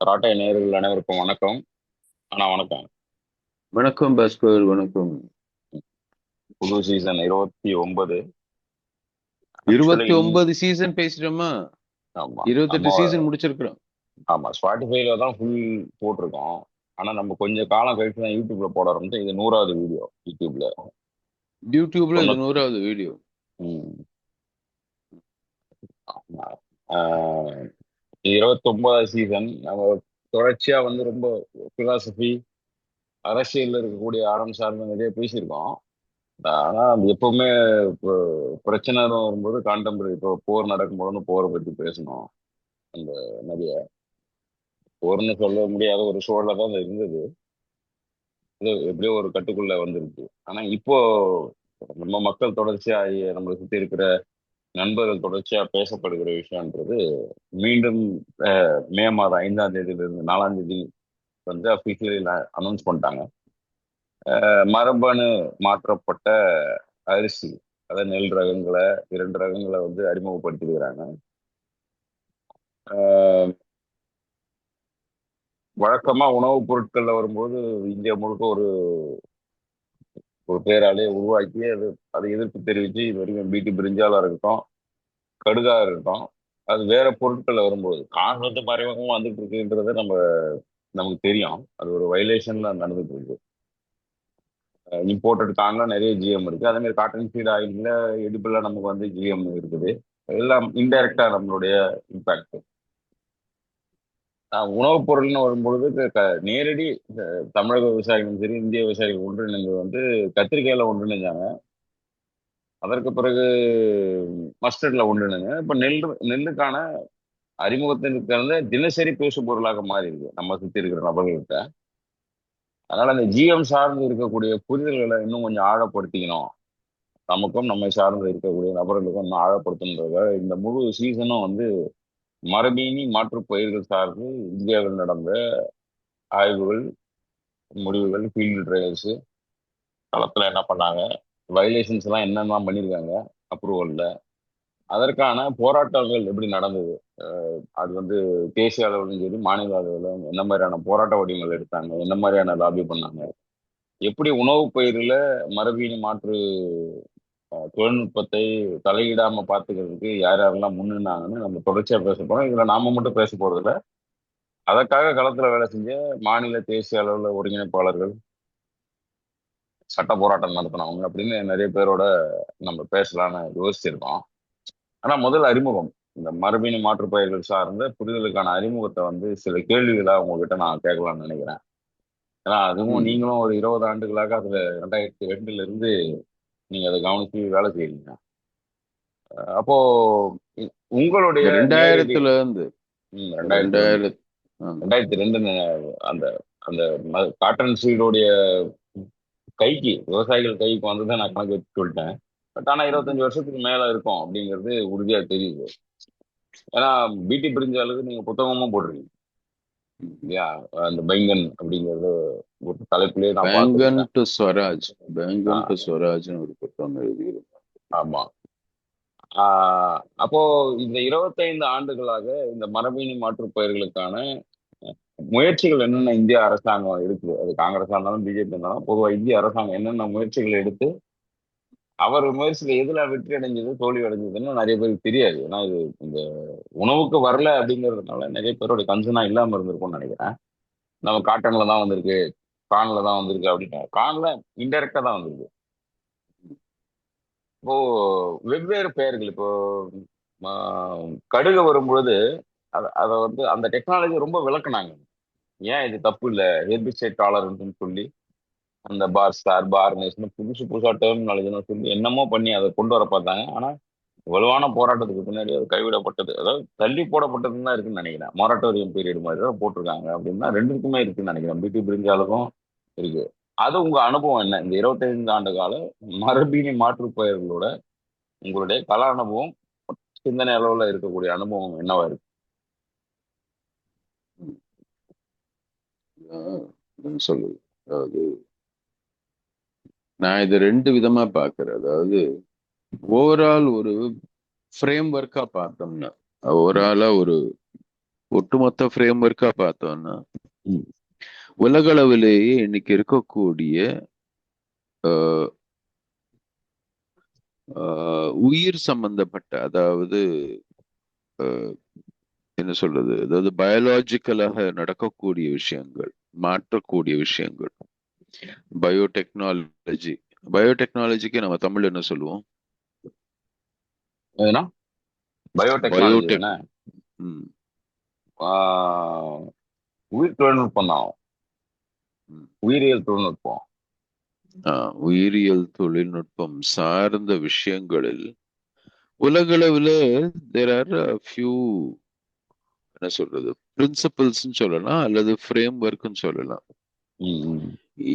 ராட்டை நேயர்கள் அனைவருக்கும் வணக்கம். வணக்கம். வணக்கம் பாஸ்கர், வணக்கம். புது சீசன் 29. Actually 29 season பேசிட்டோமா? ஆமா. நம்ம 28 சீசன் முடிச்சிருக்கிறோம். ஆமா ஸ்பாட்டிஃபைல தான் ஃபுல் போட்டிருக்கோம். ஆனா நம்ம கொஞ்சம் காலம் கழிச்சு தான் யூடியூப்ல போட ஆரம்பிச்சோம். இது 100வது வீடியோ யூடியூப்ல. யூடியூப்ல இது தொண்ணூத் 100வது வீடியோ. ம், ஆமா. ஆஹ், 29வது சீசன் நம்ம தொடர்ச்சியா ரொம்ப பிலாசபி, அரசியல்ல இருக்கக்கூடிய ஆரம் சார்ந்து நிறைய பேசியிருக்கோம். ஆனா அது எப்பவுமே இப்போ பிரச்சனை வரும்போது கான்டெம்பரரி இப்போ போர் நடக்கும்போது போரை பத்தி பேசணும். அந்த நிறைய போர்னு சொல்ல முடியாத ஒரு சூழல தான் அது இருந்தது. இது எப்படியோ ஒரு கட்டுக்குள்ள வந்துருச்சு. ஆனா இப்போ நம்ம மக்கள் தொடர்ச்சியா நம்மளை சுத்தி இருக்கிற நண்பர்கள் தொடர்ச்சியா பேசப்படுகிற விஷயம்ன்றது மீண்டும் மே மாதம் 5ஆம் தேதியிலிருந்து 4ஆம் தேதி அபிஷியலி அனௌன்ஸ் பண்ணிட்டாங்க. மரபணு மாற்றப்பட்ட அரிசி, அதாவது நெல் ரகங்களை, 2 ரகங்களை அறிமுகப்படுத்திருக்கிறாங்க. ஆஹ் வழக்கமா உணவுப் பொருட்கள்ல வரும்போது இந்தியா முழுக்க ஒரு ஒரு பேராலே உருவாக்கி அதை எதிர்ப்பு தெரிவித்து இது வரைக்கும் பிடி பிரிஞ்சாலா இருக்கட்டும், கடுகா இருக்கட்டும், அது வேற பொருட்கள்ல வரும்போது காரணத்தை மறைமுகமா வந்துட்டு இருக்குன்றது நமக்கு தெரியும். அது ஒரு வயலேஷன்ல நடந்துட்டு இருக்கு. இம்போர்ட்டட் கான்ல நிறைய ஜிஎம் இருக்கு. அதே மாதிரி காட்டன் ஃபீட் ஆயில்ல எடுப்புல நமக்கு ஜிஎம் இருக்குது. எல்லாம் இன்டைரக்டா நம்மளுடைய இம்பாக்ட். உணவுப் பொருள்னு வரும்பொழுது நேரடி தமிழக விவசாயிகளும் சரி, இந்திய விவசாயிகள் ஒன்றிணைந்து கத்திரிக்காயில ஒன்றிணைஞ்சாங்க. அதற்கு பிறகு மஸ்டர்ட்ல ஒன்றிணைங்க. இப்ப நெல்லுக்கான அறிமுகத்திற்கு தினசரி பேசு பொருளாக மாறி இருக்கு நம்ம சுத்தி இருக்கிற நபர்கள்கிட்ட. அதனால அந்த ஜிஎம் சார்ந்து இருக்கக்கூடிய புரிதல்களை இன்னும் கொஞ்சம் ஆழப்படுத்திக்கணும். நமக்கும் நம்மை சார்ந்து இருக்கக்கூடிய நபர்களுக்கும் இன்னும் ஆழப்படுத்தணுன்றத இந்த முழு சீசனும் மரபீனி மாற்றுப் பயிர்கள் சார்ந்து இந்தியாவில் நடந்த ஆய்வுகள், முடிவுகள், ஃபீல்டு ட்ரையல்ஸ், களத்துல என்ன பண்ணாங்க, வயலேஷன்ஸ் எல்லாம் என்னென்ன பண்ணியிருக்காங்க அப்ரூவல்ல, அதற்கான போராட்டங்கள் எப்படி நடந்தது, அது தேசிய அளவிலும் சரி மாநில அளவிலும் என்ன மாதிரியான போராட்ட வடிவங்கள் எடுத்தாங்க, என்ன மாதிரியான லாபி பண்ணாங்க, எப்படி உணவு பயிரில் மரபீனி மாற்று தொழில்நுட்பத்தை தலையிடாம பார்த்துக்கிறதுக்கு யார் யாரெல்லாம் முன்னினாங்கன்னு நம்ம தொடர்ச்சியா பேச போறோம். இதுல நாம மட்டும் பேச போறது இல்ல. அதற்காக களத்துல வேலை செஞ்ச மாநில தேசிய அளவுல ஒருங்கிணைப்பாளர்கள், சட்ட போராட்டம் நடத்தினவங்க அப்படின்னு நிறைய பேரோட நம்ம பேசலாம்னு யோசிச்சிருக்கோம். ஆனா முதல் அறிமுகம், இந்த மரபணு மாற்றுப்பயிர்கள் சார்ந்த புரிதலுக்கான அறிமுகத்தை சில கேள்விகளா உங்ககிட்ட நான் கேட்கலாம்னு நினைக்கிறேன். ஏன்னா அதுவும் ம். நீங்களும் ஒரு 20 ஆண்டுகளாக அதுல 2002ல இருந்து நீங்க அதை கவனிச்சு வேலை செய்றீங்க. அப்போ உங்களுடைய நேரடி 2000ல இருந்து 2002 2000. ஆமா. 2002 அந்த அந்த காட்டன் சீடுடைய கைக்கு, விவசாயிகள் கைக்கு வந்ததை நான் கணக்கு வச்சு சொல்லிட்டேன். பட் ஆனா ம். 25 வருஷத்துக்கு மேல இருக்கும் அப்படிங்கிறது உறுதியா தெரியுது. ஏன்னா பிடி பிரிஞ்சாலுக்கு நீங்க புத்தகமும் போடுறீங்க இல்லையா? அந்த பைங்கன் அப்படிங்கிறது ஒரு தலைப்பிலேயே நான் பேங்கன் பார்த்துருக்கேன். டு ஸ்வராஜ், பேங்கன் டு ஆஹ் ஸ்வராஜ்னு ஒரு புத்தகம் எழுதியிருக்கேன். ஆமா. அப்போ இந்த 25 ஆண்டுகளாக இந்த மரபணு மாற்றுப் பயிர்களுக்கான முயற்சிகள் என்னென்ன இந்திய அரசாங்கம் இருக்குது, அது காங்கிரஸா இருந்தாலும் பிஜேபி இருந்தாலும் பொதுவா இந்திய அரசாங்கம் என்னென்ன முயற்சிகள் எடுத்து அவர் முயற்சியில எதுல வெற்றி அடைஞ்சது, தோல்வி அடைஞ்சதுன்னு நிறைய பேருக்கு தெரியாது. ஏன்னா இது இந்த உணவுக்கு வரல அப்படிங்கிறதுனால நிறைய பேரோட கன்சர்னா இல்லாம இருந்திருக்கும்னு நினைக்கிறேன். நம்ம காட்டன்ல தான் வந்திருக்கு, கான்ல தான் வந்திருக்கு அப்படின்னா கான்ல இன்டெரக்டா தான் வந்திருக்கு. இப்போ வெவ்வேறு பெயர்கள், இப்போ கடுகு வரும்பொழுது அதை அந்த டெக்னாலஜி ரொம்ப விளக்குனாங்க. ஏன் இது தப்பு இல்லை, ஹெர்பிசைட் டாலரன்ட்னு சொல்லி அந்த பார் ஸ்டார் பார்னேஸ்னு புதுசு புதுசா டெர்மினாலஜின்னு சொல்லி என்னமோ பண்ணி அதை கொண்டு வர பார்த்தாங்க. ஆனா வலுவான போராட்டத்துக்கு பின்னாடி அது கைவிடப்பட்டது, அதாவது தள்ளி போடப்பட்டதுன்னு தான் இருக்குன்னு நினைக்கிறேன். மொரட்டோரியம் பீரியட் மாதிரி தான் போட்டிருக்காங்க. அப்படின்னா ரெண்டுக்குமே இருக்குன்னு நினைக்கிறேன், பிடி பிரிஞ்சாலுக்கும் இருக்கு. அது உங்க அனுபவம் என்ன, இந்த 25 ஆண்டு கால மரபீனி மாற்று பெயர்களோட உங்களுடைய கல அனுபவம், சிந்தனை அளவுல இருக்கக்கூடிய அனுபவம் என்னவா இருக்கு? சொல்லுது. அதாவது நான் இதை 2 விதமா பார்க்கிறேன். அதாவது ஓவரால் ஒரு ஃப்ரேம் ஒர்க்கா பார்த்தோம்னா, ம், ஓவராலா ஒரு ஒட்டுமொத்த ஃப்ரேம் ஒர்க்கா பார்த்தோம்னா ம். உலகளவிலேயே இன்னைக்கு இருக்கக்கூடிய ஆஹ், உயிர் சம்பந்தப்பட்ட, அதாவது ஆஹ், என்ன சொல்றது, அதாவது பயாலாஜிக்கலாக நடக்கக்கூடிய விஷயங்கள், மாற்றக்கூடிய விஷயங்கள், பயோடெக்னாலஜி. பயோடெக்னாலஜிக்கு நம்ம தமிழ் என்ன சொல்லுவோம்? எதுனா பயோடெக்னாலஜி பயோடெக். தானே. ம், உயிர் தொழில்நுட்பம் தான். ம். உயிரியல் தொழில்நுட்பம். உயிரியல் தொழில்நுட்பம் சார்ந்த விஷயங்களில் உலகளவுல தேர் ஆர் ஃபியூ, என்ன சொல்றது, பிரின்சிபல்ஸ்ன்னு சொல்லலாம் அல்லது ஃப்ரேம் ஒர்க்னு சொல்லலாம். ம், ம்,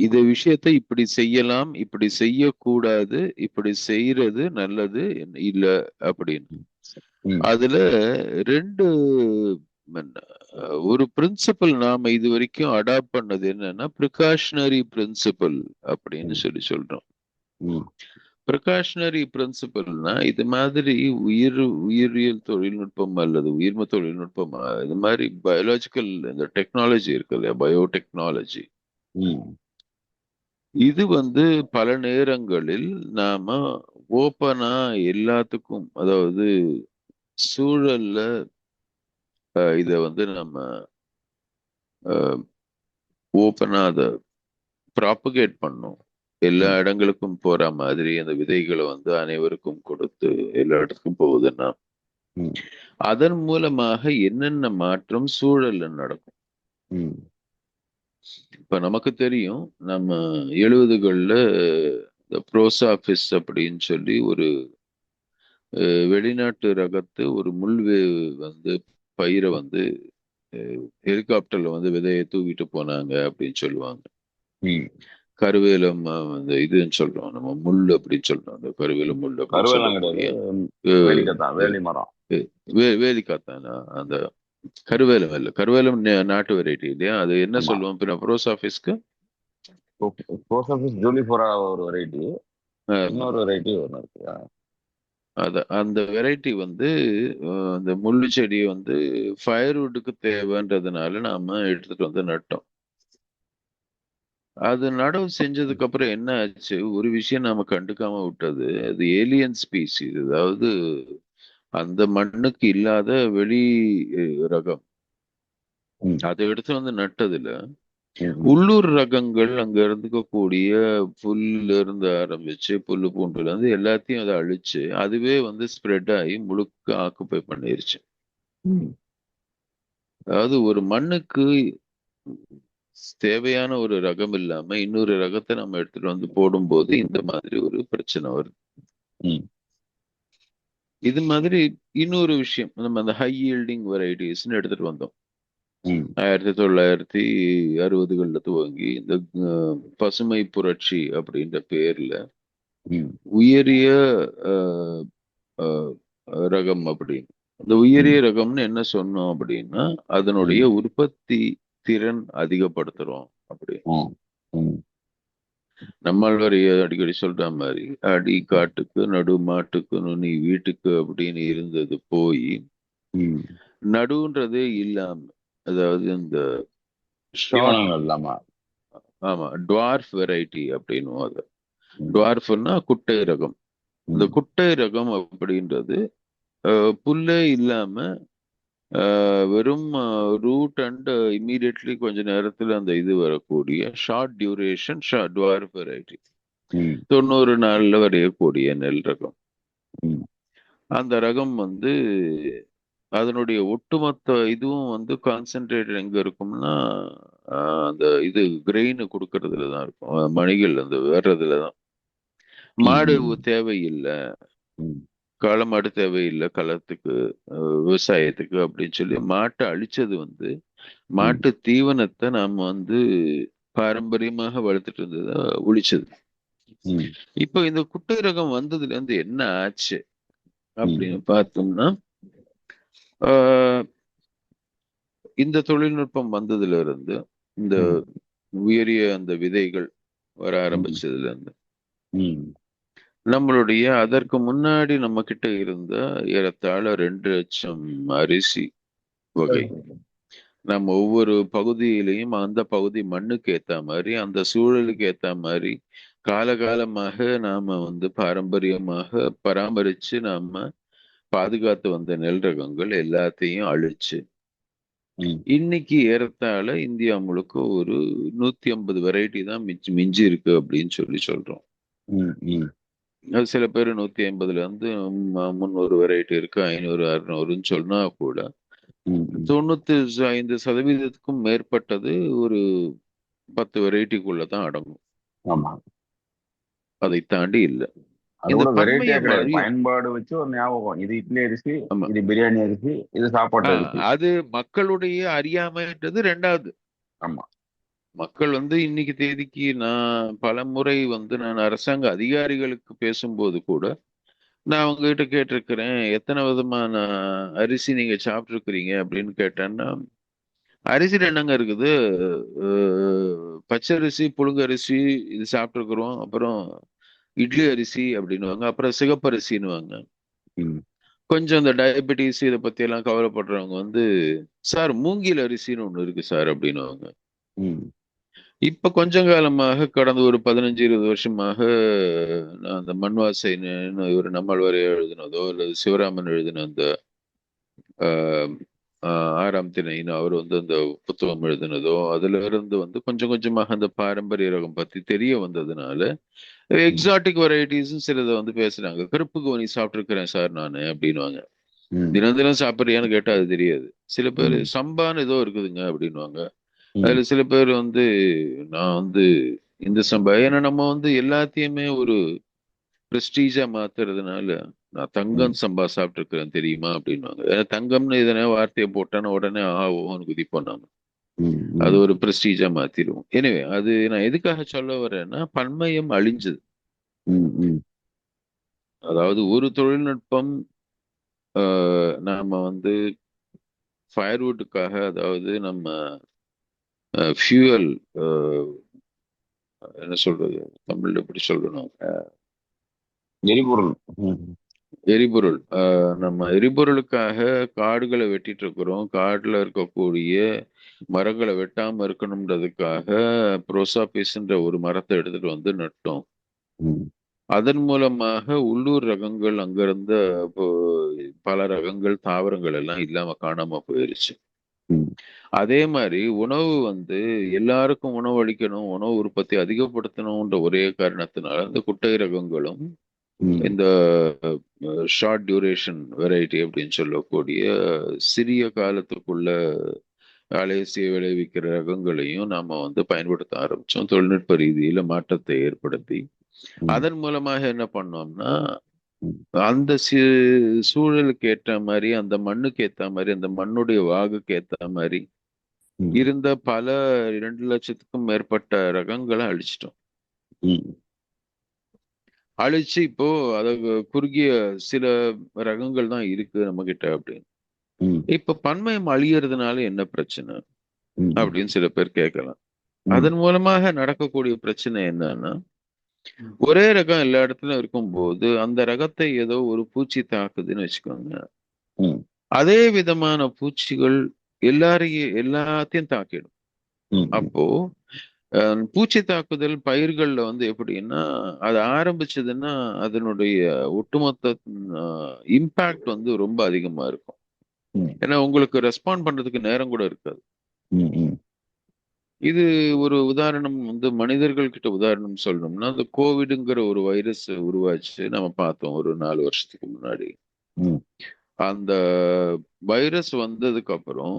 இந்த விஷயத்தை இப்படி செய்யலாம், இப்படி செய்யக்கூடாது, இப்படி செய்யறது நல்லது இல்ல அப்படின்னு. ம், அதுல ரெண்டு ஒரு பிரின்சிபல் நாம இது வரைக்கும் அடாப்ட் பண்ணது என்னன்னா ப்ரிகாஷனரி பிரின்சிபல் அப்படின்னு ம், சொல்லி சொல்றோம். ம், ப்ரிகாஷனரி பிரின்சிபல்னா இது மாதிரி உயிரியல் தொழில்நுட்பம் அல்லது உயிர்ம தொழில்நுட்பம், இது மாதிரி பயாலஜிக்கல் இந்த டெக்னாலஜி இருக்கு இல்லையா, பயோடெக்னாலஜி, ம், இது வந்து பல நேரங்களில் நாம ஓப்பனா எல்லாத்துக்கும், அதாவது சூழல்ல இத வந்து நம்ம ஓப்பனா அதை ப்ராபகேட் பண்ணோம். எல்லா ம், இடங்களுக்கும் போற மாதிரி அந்த விதைகளை வந்து அனைவருக்கும் கொடுத்து எல்லா இடத்துக்கும் போகுதுன்னா ம், அதன் மூலமாக என்னென்ன மாற்றம் சூழல்ல நடக்கும். ம், இப்ப நமக்கு தெரியும், நம்ம 70கள்ல இந்த ப்ரோசாஃபிஸ் அப்படின்னு சொல்லி ஒரு வெளிநாட்டு ரகத்து ஒரு வந்து பயிரை வந்து ஹெலிகாப்டர்ல வந்து விதையை தூக்கிட்டு போனாங்க அப்படின்னு சொல்லுவாங்க. ம். கருவேலம் அந்த இதுன்னு சொல்றோம், நம்ம முள் அப்படின்னு சொல்றோம், அந்த கருவேல முள் அப்படின்னு கருவேலம் கிடையாது. சொல்லக்கூடிய அஹ், வேலிக்கத்தான், அஹ், வேலி மரம். வேலிக்காத்தானா அந்த கருவேலம் இல்ல, கருவேலம் நாட்டு வெரைட்டி இல்லையா, அது என்ன ஆமா. சொல்லுவோம் பின்ன ப்ரோஸ் ஆஃபீஸ்க்கு? போஸ்ட் ஆஃபீஸ் ஜூலிஃபோரா ஒரு வெரைட்டி. ஆமா. இன்னொரு வெரைட்டி ஒன்று இருக்கு. அந்த வெரைட்டி வந்து அந்த முள்ளு செடியை வந்து ஃபயர்வுட்டுக்கு தேவைன்றதுனால நாம எடுத்துட்டு வந்து நட்டோம். அது நடவு செஞ்சதுக்கு அப்புறம் என்ன ஆச்சு, ஒரு விஷயம் நாம கண்டுக்காம விட்டது, அது ஏலியன் ஸ்பீசிஸ், அதாவது அந்த மண்ணுக்கு இல்லாத வெளி ரகம். ம், அதை எடுத்து வந்து நட்டதுல ம், ம், உள்ளூர் ரகங்கள் அங்க இருந்துக்கக்கூடிய புல்ல இருந்து ஆரம்பிச்சு புல்லு பூண்டுல இருந்து எல்லாத்தையும் அதை அழிச்சு அதுவே வந்து ஸ்ப்ரெட் ஆகி முழுக்க ஆக்குப்பை பண்ணிருச்சு. ம், அதாவது ஒரு மண்ணுக்கு தேவையான ஒரு ரகம் இல்லாம இன்னொரு ரகத்தை நம்ம எடுத்துட்டு வந்து போடும்போது இந்த மாதிரி ஒரு பிரச்சனை வருது. ம், இது மாதிரி இன்னொரு விஷயம், நம்ம அந்த ஹை ஈல்டிங் வெரைட்டிஸ்ன்னு எடுத்துட்டு வந்தோம் ம், 1960கள்ல துவங்கி இந்த பசுமை புரட்சி அப்படின்ற பேர்ல ம், உயரிய அஹ், அஹ், ரகம் அப்படின்னு. இந்த ம், உயரிய ரகம்னு என்ன சொன்னோம் அப்படின்னா அதனுடைய ம், உற்பத்தி திறன் அதிகப்படுத்துறோம் அப்படி. ம், ம், நம்மாழ்வார் அடிக்கடி சொல்ற மாதிரி அடி காட்டுக்கு நடு மாட்டுக்கு நுனி வீட்டுக்கு அப்படின்னு இருந்தது போய் ம். நடுன்றதே இல்லாம, அதாவது இந்த ஷார்ட், தீவனங்கள் இல்லாம. ஆமா, டுவார்ஃப் வெரைட்டி அப்படின்னும். அது ம், டுவார்ஃப்னா குட்டை ரகம். இந்த ம், குட்டை ரகம் அப்படின்றது புல்லே இல்லாம வெறும் ரூட் அண்ட் இம்மீடியட்லி கொஞ்ச நேரத்துல அந்த இது வரக்கூடிய ஷார்ட் டியூரேஷன் டுவார்ஃப் வெரைட்டி, ம், 90 நாள்ல வரையக்கூடிய நெல் ரகம். ம், அந்த ரகம் வந்து அதனுடைய ஒட்டுமொத்த இதுவும் வந்து கான்சென்ட்ரேட் எங்க இருக்கும்னா அந்த இது கிரெயின் கொடுக்கறதுல தான் இருக்கும், மணிகள் அந்த வர்றதுல தான். மாடு ம், தேவையில்லை, ம், காளமாடு தேவையில்லை களத்துக்கு, விவசாயத்துக்கு அப்படின்னு சொல்லி மாட்டை அழிச்சது வந்து ம், மாட்டு தீவனத்தை நாம வந்து பாரம்பரியமாக வளர்த்துட்டு இருந்ததை ஒழிச்சது. ம், இப்போ இந்த குட்டை ரகம் வந்ததுல இருந்து என்ன ஆச்சு ம், அப்படின்னு பார்த்தோம்னா ஆஹ் இந்த தொழில்நுட்பம் வந்ததுல இருந்து இந்த ம், உயரிய அந்த விதைகள் வர ம், ஆரம்பிச்சதுல இருந்து ம், நம்மளுடைய அதற்கு முன்னாடி நம்ம கிட்ட இருந்த ஏறத்தாழ 2 லட்சம் அரிசி வகை நம்ம ஒவ்வொரு பகுதியிலையும் அந்த பகுதி மண்ணுக்கு ஏத்த மாதிரி, அந்த சூழலுக்கு ஏத்த மாதிரி காலகாலமாக நாம வந்து பாரம்பரியமாக பராமரிச்சு நாம பாதுகாத்து வந்த நெல் ரகங்கள் எல்லாத்தையும் அழிச்சு ம், இன்னைக்கு ஏறத்தாழ இந்தியா முழுக்க ஒரு 150 வெரைட்டி தான் மிஞ்சி இருக்கு அப்படின்னு சொல்லி சொல்றோம். ம், ம், அது சில பேர் 150ல இருந்து 300 வெரைட்டி இருக்கு, 500 600ன்னு சொன்னா கூட ம், ம். 95% மேற்பட்டது ஒரு 10 வெரைட்டிக்குள்ள தான் அடங்கும். ஆமா. அதை தாண்டி இல்ல. அது இந்த கூட வெரைட்டியா பன்மையம் கிடையாது. அழியும். பயன்பாடு வச்சு ஒரு ஞாபகம். இது இட்லி அரிசி, ஆமா. இது பிரியாணி அரிசி, இது சாப்பாட்டு அரிசி. அது மக்களுடைய அறியாமைன்றது ரெண்டாவது. ஆமா. மக்கள் வந்து இன்னைக்கு தேதிக்கு நான் பல முறை வந்து நான் அரசாங்க அதிகாரிகளுக்கு பேசும்போது கூட நான் அவங்ககிட்ட கேட்டிருக்கிறேன், எத்தனை விதமான அரிசி நீங்க சாப்பிட்டுருக்கிறீங்க அப்படின்னு கேட்டேன்னா, அரிசியில் என்னங்க இருக்குது, பச்சரிசி புழுங்கரிசி இது சாப்பிட்டுருக்குறோம், அப்புறம் இட்லி அரிசி அப்படின்னுவாங்க, அப்புறம் சிகப்பரிசின்னுவாங்க. ம், கொஞ்சம் இந்த டயபெட்டிஸ் இதை பத்தி எல்லாம் கவலைப்படுறவங்க வந்து, சார் மூங்கில் அரிசின்னு ஒண்ணு இருக்கு சார் அப்படின்னுவாங்க. ம், இப்ப கொஞ்ச காலமாக கடந்த ஒரு 15-20 வருஷமாக நான் அந்த மண்வாசைன்னு இவர் நம்மாழ்வார் எழுதினதோ அல்லது சிவராமன் எழுதின அந்த ஆஹ், ஆறாம் திணைன்னு அவர் வந்து அந்த புத்தகம் எழுதினதோ அதுல இருந்து வந்து கொஞ்சம் கொஞ்சமாக அந்த பாரம்பரிய ரகம் பத்தி தெரிய வந்ததுனால ம், எக்ஸாட்டிக் வெரைட்டிஸும் சிலதை வந்து பேசுறாங்க. கருப்பு கவுனி சாப்பிட்டுருக்கிறேன் சார் நானு அப்படின்னுவாங்க. ம், தினம் தினம் சாப்பிட்றியான்னு கேட்டா அது தெரியாது. சில பேர் ம், சம்பான்னு ஏதோ இருக்குதுங்க அப்படின்னுவாங்க. ம், அதுல சில பேர் வந்து நான் வந்து இந்த சம்பா ஏன்னா நம்ம வந்து எல்லாத்தையுமே ஒரு பிரஸ்டீஜா மாத்துறதுனால நான் ம், தங்கம் சம்பா சாப்பிட்டுருக்கிறேன் தெரியுமா அப்படின்னுவாங்க. ஏன்னா தங்கம்னு இதனே வார்த்தையை போட்டான உடனே ஆவோன்னு குதிப்போம் நாம. ம், அது ம், ஒரு பிரஸ்டீஜா மாத்திடுவோம். எனவே அது நான் எதுக்காக சொல்ல வரேன்னா பன்மயம் அழிஞ்சது. ம், ம், அதாவது ஒரு தொழில்நுட்பம் நாம வந்து ஃபயர்வுட்டுக்காக அதாவது நம்ம ஃபியூயல் என்ன சொல்றது தமிழ்ல எப்படி சொல்லணும், எரிபொருள். ம், எரிபொருள். நம்ம எரிபொருளுக்காக காடுகளை வெட்டிட்டு இருக்கிறோம். காட்டுல இருக்கக்கூடிய மரங்களை வெட்டாம இருக்கணுன்றதுக்காக புரோசாபிஸ்ன்ற ஒரு மரத்தை எடுத்துட்டு வந்து நட்டோம். ம், அதன் மூலமாக உள்ளூர் ரகங்கள் அங்கிருந்த இப்போ பல ரகங்கள் தாவரங்கள் எல்லாம் இல்லாம காணாம போயிருச்சு. ம், அதே மாதிரி உணவு வந்து எல்லாருக்கும் உணவு அளிக்கணும், உணவு உற்பத்தி அதிகப்படுத்தணும்ன்ற ஒரே காரணத்தினால இந்த குட்டை ரகங்களும் ம், இந்த ஷார்ட் டியூரேஷன் வெரைட்டி அப்படின்னு சொல்லக்கூடிய சிறிய காலத்துக்குள்ள அலேசிய விளைவிக்கிற ரகங்களையும் நாம வந்து பயன்படுத்த ஆரம்பிச்சோம். தொழில்நுட்ப ரீதியில மாற்றத்தை ஏற்படுத்தி ம், அதன் மூலமாக என்ன பண்ணோம்னா ம், அந்த சூழலுக்கு ஏற்ற மாதிரி அந்த மண்ணுக்கு ஏத்த மாதிரி அந்த மண்ணுடைய வாகுக்கு ஏத்த மாதிரி ம், இருந்த பல 2 லட்சத்துக்கும் மேற்பட்ட ரகங்களை அழிச்சிட்டோம். ம், அழிச்சு இப்போ அது குறுகிய சில ரகங்கள் தான் இருக்கு நம்ம கிட்ட அப்படின்னு. ம், இப்ப பன்மயம் அழியறதுனால என்ன பிரச்சனை ம், அப்படின்னு சில பேர் கேட்கலாம். ம், அதன் மூலமாக நடக்கக்கூடிய பிரச்சனை என்னன்னா, ஒரே ரகம் எல்லா இடத்துலயும் இருக்கும்போது அந்த ரகத்தை ஏதோ ஒரு பூச்சி தாக்குதுன்னு வச்சுக்கோங்க. ம், அதே விதமான பூச்சிகள் எல்லாத்தையும் தாக்கிடும். ம், அப்போ பூச்சி தாக்குதல் பயிர்கள்ல வந்து எப்படின்னா அது ஆரம்பிச்சதுன்னா அதனுடைய ஒட்டுமொத்த இம்பாக்ட் வந்து ரொம்ப அதிகமா இருக்கும். ம், ஏன்னா உங்களுக்கு ரெஸ்பாண்ட் பண்றதுக்கு நேரம் கூட இருக்காது. ம், ம், இது ஒரு உதாரணம் வந்து மனிதர்கள் கிட்ட உதாரணம் சொல்லணும்னா அந்த கோவிடுங்கிற ஒரு வைரஸ் உருவாச்சு நம்ம பார்த்தோம் ஒரு 4 வருஷத்துக்கு முன்னாடி. ம், அந்த வைரஸ் வந்ததுக்கு அப்புறம்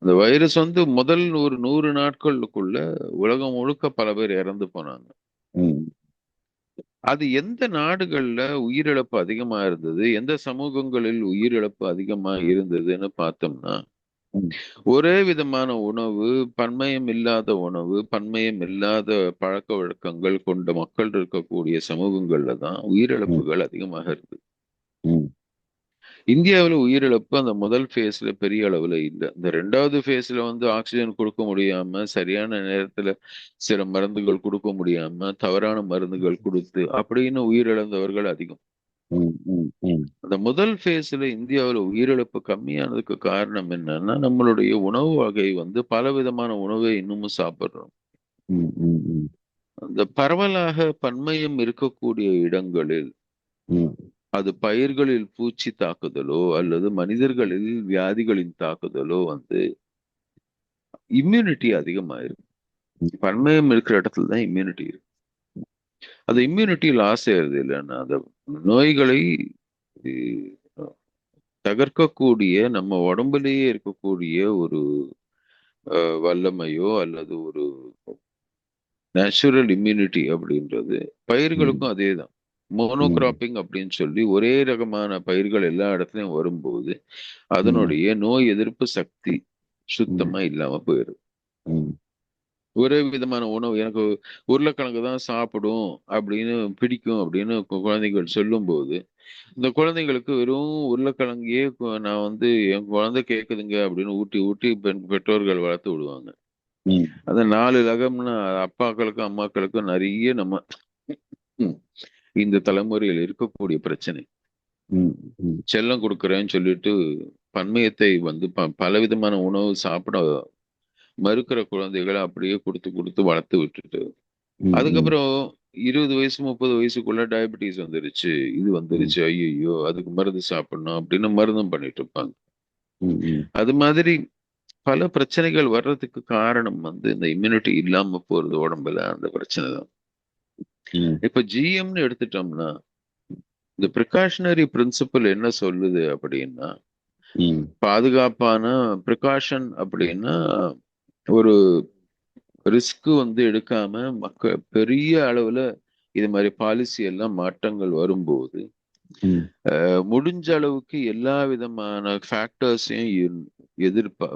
அந்த வைரஸ் வந்து முதல் ஒரு 100 நாட்களுக்குள்ள உலகம் முழுக்க பல பேர் இறந்து போனாங்க. ம், அது எந்த நாடுகள்ல உயிரிழப்பு அதிகமா இருந்தது, எந்த சமூகங்களில் உயிரிழப்பு அதிகமா இருந்ததுன்னு பார்த்தோம்னா ம், ஒரே விதமான உணவு, பன்மயம் இல்லாத உணவு, பன்மயம் இல்லாத பழக்க வழக்கங்கள் கொண்ட மக்கள் இருக்கக்கூடிய சமூகங்கள்ல தான் ம், உயிரிழப்புகள் அதிகமாக இருக்கு. ம், இந்தியாவில் உயிரிழப்பு அந்த முதல் ஃபேஸ்ல பெரிய அளவுல இல்லை. இந்த ரெண்டாவது ஃபேஸ்ல வந்து ஆக்சிஜன் கொடுக்க முடியாம சரியான நேரத்துல சில மருந்துகள் கொடுக்க முடியாம தவறான மருந்துகள் கொடுத்து அப்படின்னு உயிரிழந்தவர்கள் அதிகம். ம், ம், ம், அந்த முதல் ஃபேஸ்ல இந்தியாவில் உயிரிழப்பு கம்மியானதுக்கு காரணம் என்னன்னா, நம்மளுடைய உணவு வகை வந்து பலவிதமான உணவை இன்னமும் சாப்பிடுறோம். ம், ம், ம், அந்த பரவலாக பன்மையம் இருக்கக்கூடிய இடங்களில் ம், அது பயிர்களில் பூச்சி தாக்குதலோ அல்லது மனிதர்களில் வியாதிகளின் தாக்குதலோ வந்து இம்யூனிட்டி அதிகமாயிருக்கு. பன்மையம் இருக்கிற இடத்துல தான் இம்யூனிட்டி இருக்கு. அது இம்யூனிட்டி லாஸ் ஆயிருது இல்லைன்னா அந்த நோய்களை அஹ், தகர்க்கக்கூடிய நம்ம உடம்புலயே இருக்கக்கூடிய ஒரு வல்லமையோ அல்லது ஒரு நேச்சுரல் இம்யூனிட்டி அப்படின்றது ம், பயிர்களுக்கும் அதே தான். ம், மோனோகிராப்பிங் அப்படின்னு சொல்லி ஒரே ரகமான பயிர்கள் எல்லா இடத்துலயும் வரும்போது ம், அதனுடைய நோய் எதிர்ப்பு சக்தி ம், சுத்தமா இல்லாம போயிடுது. ம், ஒரே விதமான உணவு எனக்கு உருளைக்கிழங்கு தான் சாப்பிடும் அப்படின்னு பிடிக்கும் அப்படின்னு குழந்தைகள் சொல்லும்போது இந்த குழந்தைங்களுக்கு வெறும் உருளைக்கிழங்கையே நான் வந்து என் குழந்தை கேக்குதுங்க அப்படின்னு ஊட்டி ஊட்டி பெற்றோர்கள் வளர்த்து விடுவாங்க. ம், அந்த 4 ரகம்னா அப்பாக்களுக்கும் அம்மாக்களுக்கும் நிறைய நம்ம ம், இந்த தலைமுறையில் இருக்கக்கூடிய பிரச்சனை. ம், ம், செல்லம் கொடுக்குறேன்னு சொல்லிட்டு பன்மையத்தை வந்து பலவிதமான உணவு சாப்பிட மறுக்கிற குழந்தைகளை அப்படியே கொடுத்து கொடுத்து வளர்த்து விட்டுட்டு ம், அதுக்கப்புறம் 20 வயசு 30 வயசுக்குள்ள டயபிட்டிஸ் வந்துருச்சு, இது ம், வந்துருச்சு, ஐயோ அதுக்கு மருந்து சாப்பிடணும் அப்படின்னு மருந்தும் பண்ணிட்டு இருப்பாங்க. ம், அது மாதிரி பல பிரச்சனைகள் வர்றதுக்கு காரணம் வந்து இந்த இம்யூனிட்டி இல்லாம போறது உடம்புல அந்த பிரச்சனை தான். ம், இப்ப ஜிஎம்னு எடுத்துட்டோம்னா இந்த ப்ரிகாஷனரி பிரின்சிபல் என்ன சொல்லுது அப்படின்னா, ம், பாதுகாப்பான ப்ரிகாஷன் அப்படின்னா ஒரு ரிஸ்க் வந்து எடுக்காம பெரிய அளவுல இது மாதிரி பாலிசி எல்லாம் மாற்றங்கள் வரும்போது ம், முடிஞ்ச அளவுக்கு எல்லா விதமான ஃபேக்டர்ஸையும் எதிர்ப்ப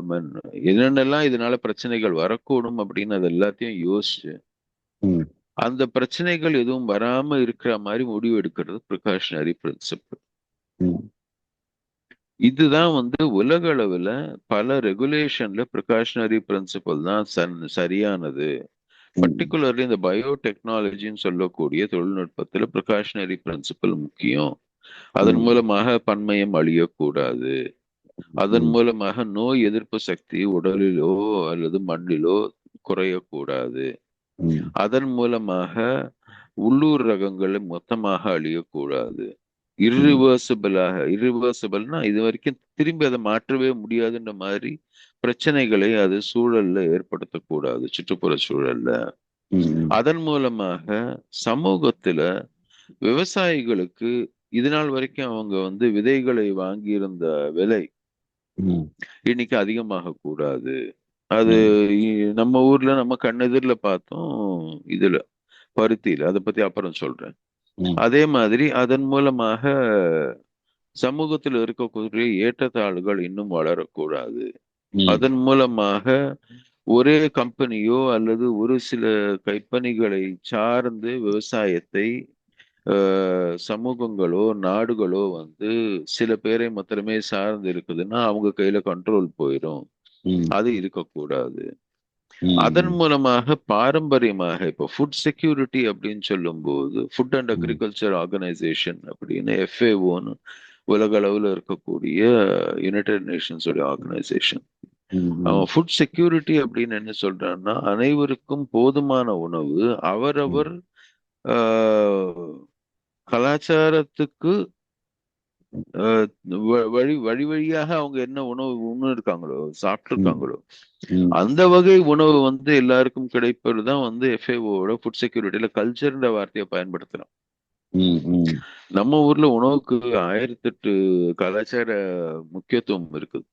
என்னென்னலாம் இதனால பிரச்சனைகள் வரக்கூடும் அப்படின்னு அது எல்லாத்தையும் யோசிச்சு ம், அந்த பிரச்சனைகள் எதுவும் வராம இருக்கிற மாதிரி முடிவு எடுக்கிறது ப்ரிகாஷனரி பிரின்சிபல். ம், இதுதான் வந்து உலக அளவுல பல ரெகுலேஷன்ல ப்ரிகாஷனரி பிரின்சிபல் தான் சரியானது. ம், பர்டிகுலர்லி இந்த பயோடெக்னாலஜின்னு சொல்லக்கூடிய தொழில்நுட்பத்துல ப்ரிகாஷனரி பிரின்சிபல் முக்கியம். அதன் ம், மூலமாக பன்மையம் அழியக்கூடாது. அதன் ம், மூலமாக நோய் எதிர்ப்பு சக்தி உடலிலோ அல்லது மண்ணிலோ குறையக்கூடாது. ம், அதன் மூலமாக உள்ளூர் ரகங்களை மொத்தமாக அழியக்கூடாது. ம், இர்ரிவர்சிபிள்னா இது வரைக்கும் திரும்பி அதை மாற்றவே முடியாதுன்ற மாதிரி பிரச்சனைகளை அது சூழல்ல ஏற்படுத்தக்கூடாது சுற்றுப்புற சூழல்ல. ம், அதன் மூலமாக சமூகத்துல விவசாயிகளுக்கு இது நாள் வரைக்கும் அவங்க வந்து விதைகளை வாங்கியிருந்த விலை ம், இன்னைக்கு அதிகமாக கூடாது. அது ம், நம்ம ஊர்ல நம்ம கண்ணெதிரில பார்த்தோம். இதுல பருத்தியில அதை பத்தி அப்புறம் சொல்றேன். ம், அதே மாதிரி அதன் மூலமாக சமூகத்தில் இருக்கக்கூடிய ஏற்றத்தாழ்வுகள் இன்னும் வளரக்கூடாது. ம், அதன் மூலமாக ஒரே கம்பெனியோ அல்லது ஒரு சில கைப்பணிகளை சார்ந்து விவசாயத்தை சமூகங்களோ நாடுகளோ வந்து சில பேரை மாத்திரமே சார்ந்து இருக்குதுன்னா அவங்க கையில கண்ட்ரோல் போயிடும். ம், அது இருக்கக்கூடாது. அதன் ம், மூலமாக பாரம்பரியமாக இப்போ ஃபுட் செக்யூரிட்டி அப்படின்னு சொல்லும்போது ஃபுட் அண்ட் ம், அக்ரிகல்ச்சர் ஆர்கனைசேஷன் அப்படின்னு எஃப்ஏஓன்னு உலக அளவில் இருக்கக்கூடிய யுனைடெட் நேஷன்ஸ் உடைய ஆர்கனைசேஷன். ம், அவன் ஃபுட் செக்யூரிட்டி அப்படின்னு என்ன சொல்றான்னா அனைவருக்கும் போதுமான உணவு ம், அவரவர் ஆஹ், கலாச்சாரத்துக்கு ஆஹ், வழி வழி வழியாக அவங்க என்ன உணவு உண்ணு இருக்காங்களோ ம், சாப்பிட்டுருக்காங்களோ ம், அந்த வகை உணவு வந்து எல்லாருக்கும் கிடைப்பது தான் வந்து எஃப்ஏஓட ஃபுட் செக்யூரிட்டியில கல்ச்சர்ன்ற வார்த்தையை பயன்படுத்துறோம். ம், ம், நம்ம ஊர்ல உணவுக்கு 1008 கலாச்சார முக்கியத்துவம் இருக்குது.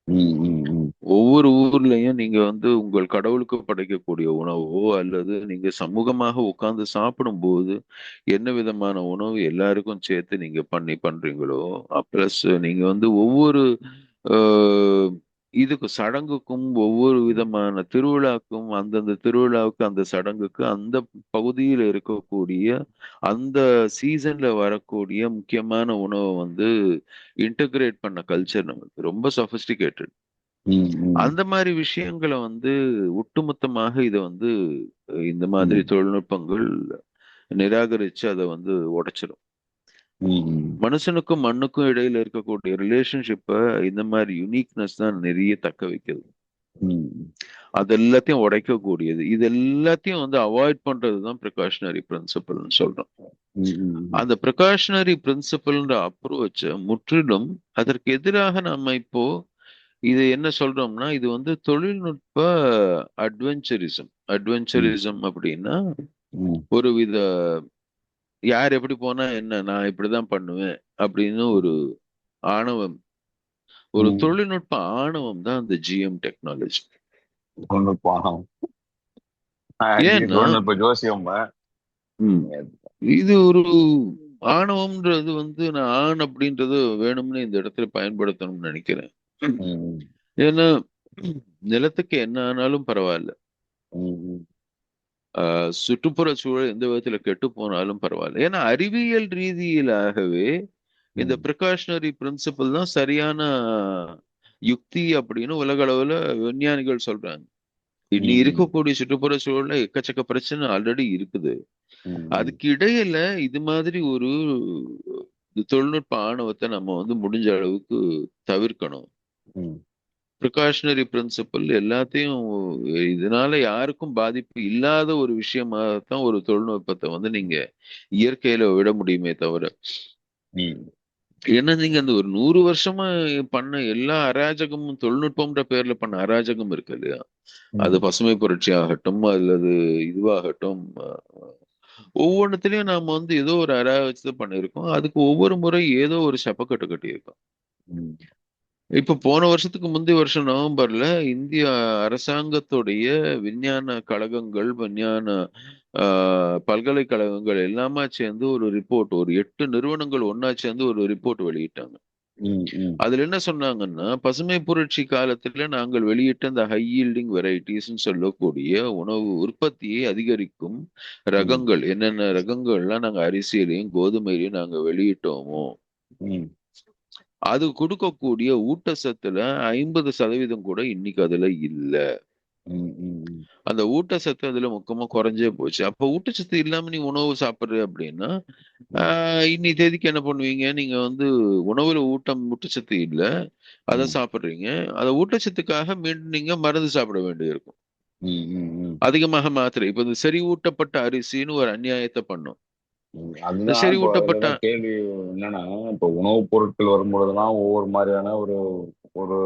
ம், ம், ஒவ்வொரு ஊர்லயும் நீங்க வந்து உங்கள் கடவுளுக்கு படைக்கக்கூடிய உணவோ அல்லது நீங்க சமூகமாக உட்கார்ந்து சாப்பிடும்போது என்ன விதமான உணவு எல்லாருக்கும் சேர்த்து நீங்க பண்றீங்களோ பிளஸ் நீங்க வந்து ஒவ்வொரு அஹ், இதுக்கு சடங்குக்கும் ஒவ்வொரு விதமான திருவிழாக்கும் அந்தந்த திருவிழாவுக்கு அந்த சடங்குக்கு அந்த பகுதியில் இருக்கக்கூடிய அந்த சீசன்ல வரக்கூடிய முக்கியமான உணவை வந்து இன்டகிரேட் பண்ண கல்ச்சர் நமக்கு ரொம்ப சஃபிஸ்டிகேட்டட். ம், அந்த மாதிரி விஷயங்களை வந்து ஒட்டுமொத்தமாக இதை வந்து இந்த மாதிரி ம், தொழில்நுட்பங்கள் நிராகரிச்சு அதை வந்து உடைச்சிடும். ம். மனுஷனுக்கும் மண்ணுக்கும் இடையில இருக்கக்கூடிய ரிலேஷன்ஷிப்பை இந்த மாதிரி யுனிக்னஸ் தான் நிறைய தக்க வைக்கிறது. ம். அது எல்லாத்தையும் உடைக்கக்கூடியது. இது எல்லாத்தையும் வந்து அவாய்ட் பண்றதுதான் ப்ரிகாஷனரி பிரின்சிபல்னு சொல்றோம். ம். அந்த ப்ரிகாஷனரி பிரின்சிபல்ன்ற அப்ரோச்ச முற்றிலும் அதற்கு எதிராக நம்ம இப்போ இது என்ன சொல்றோம்னா, இது வந்து தொழில்நுட்ப அட்வென்ச்சரிசம். ம். அட்வென்ச்சரிசம் அப்படின்னா ம். ஒரு வித யார் எப்படி போனா என்ன, நான் இப்படிதான் பண்ணுவேன் அப்படின்னு ஒரு ஆணவம், ஒரு ம். தொழில்நுட்ப ஆணவம் தான் அந்த ஜிஎம் டெக்னாலஜி. தொழில்நுட்பம். நீங்க ஏன்னா தொழில்நுட்ப ஜோசியம். ம், இது ஒரு ஆணவம்ன்றது வந்து நான் ஆண் அப்படின்றது வேணும்னு இந்த இடத்துல பயன்படுத்தணும்னு நினைக்கிறேன். ம். ஏன்னா நிலத்துக்கு என்ன ஆனாலும் பரவாயில்ல, ம். சுற்றுப்புற சூழல் எந்த விதத்துல கெட்டு போனாலும் பரவாயில்ல. ஏன்னா அறிவியல் ரீதியிலாகவே இந்த ம். ப்ரிகாஷனரி பிரின்சிபல் தான் சரியான யுக்தி அப்படின்னு உலக அளவுல விஞ்ஞானிகள் சொல்றாங்க. இனி ம். இருக்கக்கூடிய சுற்றுப்புற சூழல்ல எக்கச்சக்க பிரச்சனை ஆல்ரெடி இருக்குது. ம். அதுக்கு இடையில இது மாதிரி ஒரு தொழில்நுட்ப ஆணவத்தை நம்ம வந்து முடிஞ்ச அளவுக்கு தவிர்க்கணும். ம். ப்ரிகாஷனரி பிரின்சிபல் எல்லாத்தையும் இதனால யாருக்கும் பாதிப்பு இல்லாத ஒரு விஷயமாகத்தான் ஒரு தொழில்நுட்பத்தை வந்து நீங்க இயற்கையில விட முடியுமே தவிர, ம். ஏன்னா நீங்க அந்த ஒரு 100 வருஷமா பண்ண எல்லா அராஜகமும் தொழில்நுட்பம்ன்ற பேர்ல பண்ண அராஜகம் இருக்கு இல்லையா? அது ம். பசுமை புரட்சி ஆகட்டும், அல்லது இதுவாகட்டும், ஒவ்வொன்றுத்திலயும் நாம வந்து ஏதோ ஒரு அராஜகத்தை பண்ணியிருக்கோம். அதுக்கு ஒவ்வொரு முறை ஏதோ ஒரு சப்பக்கட்டு கட்டியிருக்கோம். ம். இப்ப போன வருஷத்துக்கு முந்தைய வருஷம் நவம்பர்ல இந்திய அரசாங்கத்துடைய விஞ்ஞான கழகங்கள், விஞ்ஞான பல்கலைக்கழகங்கள் எல்லாமே சேர்ந்து ஒரு ரிப்போர்ட், ஒரு 8 நிறுவனங்கள் ஒண்ணா சேர்ந்து ஒரு ரிப்போர்ட் வெளியிட்டாங்க. ம். ம். அதுல என்ன சொன்னாங்கன்னா, பசுமை புரட்சி காலத்துல நாங்கள் வெளியிட்ட இந்த ஹை யீல்டிங் வெரைட்டிஸ்ன்னு சொல்லக்கூடிய உணவு உற்பத்தியை அதிகரிக்கும் ம். ரகங்கள், என்னென்ன ரகங்கள்லாம் நாங்க அரிசியிலையும் கோதுமையிலையும் நாங்க வெளியிட்டோமோ, ம். அது கொடுக்கக்கூடிய ஊட்டச்சத்துல 50% கூட இன்னைக்கு அதுல இல்ல. ம். ம். அந்த ஊட்டச்சத்து அதுல முக்கியமா குறைஞ்சே போச்சு. அப்ப ஊட்டச்சத்து இல்லாம நீ உணவு சாப்பிடுற அப்படின்னா, ம். இன்னி தேதிக்கு என்ன பண்ணுவீங்க? நீங்க வந்து உணவுல ஊட்டச்சத்து இல்ல. அத ம். சாப்பிடுறீங்க. அத ஊட்டச்சத்துக்காக மீண்டும் நீங்க மருந்து சாப்பிட வேண்டியிருக்கும். ம். ம். அதிகமாக மாத்திரை. இப்ப இந்த செறிவூட்டப்பட்ட அரிசின்னு ஒரு அநியாயத்த பண்ணும். இந்த அதுதான் இப்போ செறிவூட்டப்பட்ட அதுலதான் கேள்வி என்னன்னா, இப்போ உணவுப் பொருட்கள் வரும்பொழுதெல்லாம் ஒவ்வொரு மாதிரியான ஒரு ஒரு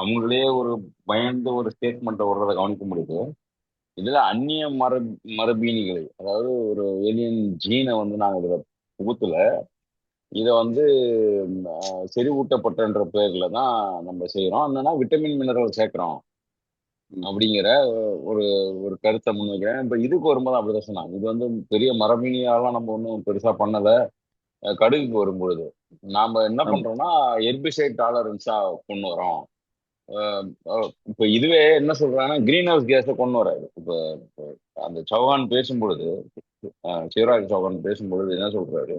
அவங்களே ஒரு பயந்து ஒரு ஸ்டேட்மெண்ட் வர்றதை கவனிக்க முடியுது. இதுல அந்நிய மரபீனிகளை, அதாவது ஒரு ஏலியன் ஜீனை வந்து நாங்க இதுல புகுத்துல இதை வந்து செறிவூட்டப்பட்டன்ற பேர்ல தான் நம்ம செய்யறோம். என்னன்னா விட்டமின் மினரல் சேர்க்கிறோம் ம். அப்படிங்கிற ஒரு ஒரு கருத்தை முன்வைக்கிறேன். இப்ப இதுக்கு வரும்போது அப்படிதான் சொன்னாங்க. இது வந்து பெரிய மரபணியாலாம் நம்ம ஒன்றும் பெருசா பண்ணல. கடுகுக்கு வரும்பொழுது நாம என்ன ஆமா. பண்றோம்னா ஹெர்பிசைட் டாலரன்ஸா கொண்டு வரோம். இப்ப இதுவே என்ன சொல்றாங்கன்னா கிரீன் ஹவுஸ் கேஸை கொண்டு வராது. இப்ப அந்த சௌஹான் பேசும்பொழுது, சிவராஜ் சௌஹான் பேசும்பொழுது என்ன சொல்றாரு,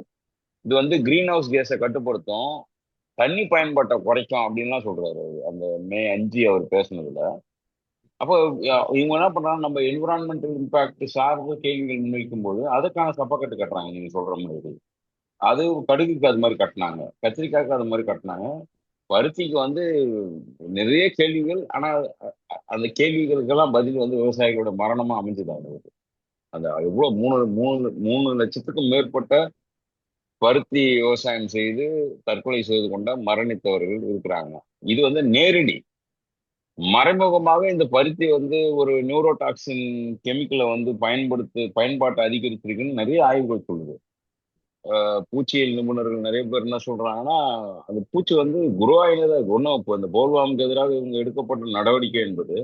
இது வந்து கிரீன் ஹவுஸ் கேஸை கட்டுப்படுத்தும், தண்ணி பயன்பாட்டை குறைக்கும் அப்படின்லாம் சொல்றாரு அவரு. அந்த மே 5 அவர் பேசுனதுல. அப்போ இவங்க என்ன பண்றாங்க, நம்ம என்விரான்மெண்டல் இம்பாக்ட் சார்ந்த கேள்விகள் முன்வைக்கும் போது அதுக்கான சப்பக்கட்டு கட்டுறாங்க நீங்க சொல்ற மாதிரி. அது கடுகுக்கு அது மாதிரி கட்டினாங்க, கத்திரிக்காய்க்கு அது மாதிரி கட்டினாங்க. பருத்திக்கு வந்து நிறைய கேள்விகள். ஆனா அந்த கேள்விகளுக்கெல்லாம் பதில் வந்து விவசாயிகளோட மரணமா அமைஞ்சுதாங்க. அந்த எவ்வளவு 3 லட்சத்துக்கும் மேற்பட்ட பருத்தி விவசாயம் செய்து தற்கொலை செய்து கொண்ட மரணித்தவர்கள் இருக்கிறாங்க. இது வந்து நேரடி. மறைமுகமாக இந்த பருத்தி வந்து ஒரு நியூரோடாக்சின் கெமிக்கலை வந்து பயன்பாட்டை அதிகரிச்சிருக்குன்னு நிறைய ஆய்வுகள் சொல்லுது. பூச்சியியல் நிபுணர்கள் நிறைய பேர் என்ன சொல்றாங்கன்னா, அந்த பூச்சி வந்து குரு ஆயினதான் ஒன்றும். இப்போ இந்த போல்வாமுக்கு எதிராக இவங்க எடுக்கப்பட்ட நடவடிக்கை என்பது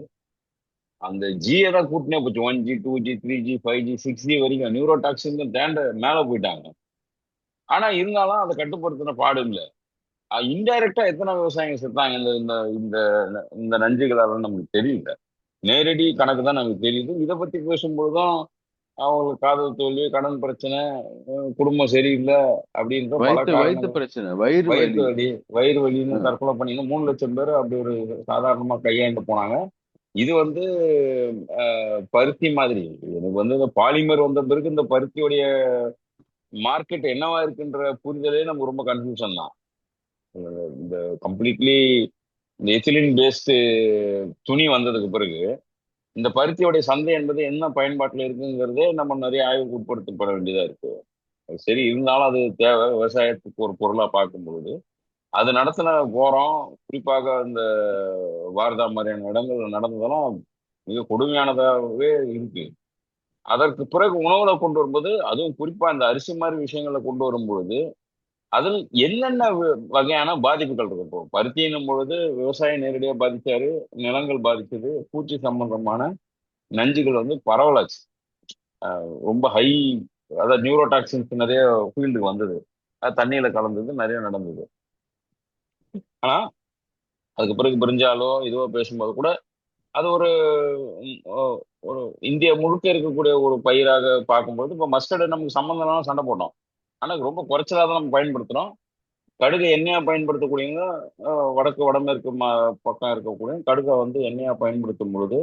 அந்த ஜியை தான் கூட்டினே போச்சு. 1G 2G 3G 5G 6G வரைக்கும் நியூரோடாக்சின் தேண்ட மேல போயிட்டாங்க. ஆனா இருந்தாலும் அதை கட்டுப்படுத்தின பாடு இல்லை. இன்டைரக்டா எத்தனை விவசாயிங்க செத்தாங்க இந்த இந்த இந்த இந்த நஞ்சுகளால நமக்கு தெரியல. நேரடி கணக்கு தான் நமக்கு தெரியுது. இதை பத்தி பேசும்போதுதான் அவங்களுக்கு காதல் தோல்வி, கடன் பிரச்சனை, குடும்பம் சரியில்லை அப்படின்ற பல வயித்து வயித்து காரணங்கள். பிரச்சனை, வயிறு வயிற்று வலி. வலி, வயிறு வலின்னு அஹ், தற்கொலை பண்ணிங்கன்னா 3 லட்சம் பேர் அப்படி ஒரு சாதாரணமா கையாண்டு போனாங்க. இது வந்து பருத்தி மாதிரி எனக்கு வந்து இந்த பாலிமர் வந்த பிறகு இந்த பருத்தியுடைய மார்க்கெட் என்னவா இருக்குன்ற புரிதலே நமக்கு ரொம்ப கன்ஃபியூஷன் தான். இந்த கம்ப்ளீட்லி இந்த எத்திலின் பேஸ்டு துணி வந்ததுக்கு பிறகு இந்த பருத்தியோடைய சந்தை என்பது என்ன பயன்பாட்டில் இருக்குங்கிறதே நம்ம நிறைய ஆய்வுக்கு உட்படுத்தப்பட வேண்டியதா இருக்கு. சரி, இருந்தாலும் அது தேவை விவசாயத்துக்கு ஒரு பொருளா பார்க்கும் பொழுது அது நடத்தின கோரம், குறிப்பாக இந்த வாரதா மாதிரியான இடங்கள் நடந்ததெல்லாம் மிக கொடுமையானதாகவே இருக்கு. அதற்கு பிறகு உணவுல கொண்டு வரும்போது, அதுவும் குறிப்பா இந்த அரிசி மாதிரி விஷயங்களை கொண்டு வரும்பொழுது அதில் என்னென்ன வகையான பாதிப்புகள் இருக்கு? இப்போ பருத்தின்னும் பொழுது விவசாயம் நேரடியா பாதிச்சாரு, நிலங்கள் பாதிச்சது, பூச்சி சம்பந்தமான நஞ்சுகள் வந்து பரவலாச்சு. ரொம்ப ஹை, அதாவது நியூரோடாக்சின்ஸ் நிறைய ஃபீல்டுக்கு வந்தது. அது தண்ணியில கலந்தது, நிறைய நடந்தது. ஆனா அதுக்கு பிறகு பிரிஞ்சாலோ இதுவோ பேசும்போது கூட அது ஒரு ஒரு இந்தியா முழுக்க இருக்கக்கூடிய ஒரு பயிராக பார்க்கும்போது இப்போ மஸ்டர்டு நமக்கு சம்மந்தம் இல்லாம சண்டை போட்டோம். ஆனா ரொம்ப குறைச்சலா தான் நம்ம பயன்படுத்துறோம். கடுகு எண்ணெயா பயன்படுத்தக்கூடியவங்க வடக்கு வடமேற்கு பக்கம் இருக்கக்கூடிய கடுகை வந்து எண்ணெயா பயன்படுத்தும் பொழுது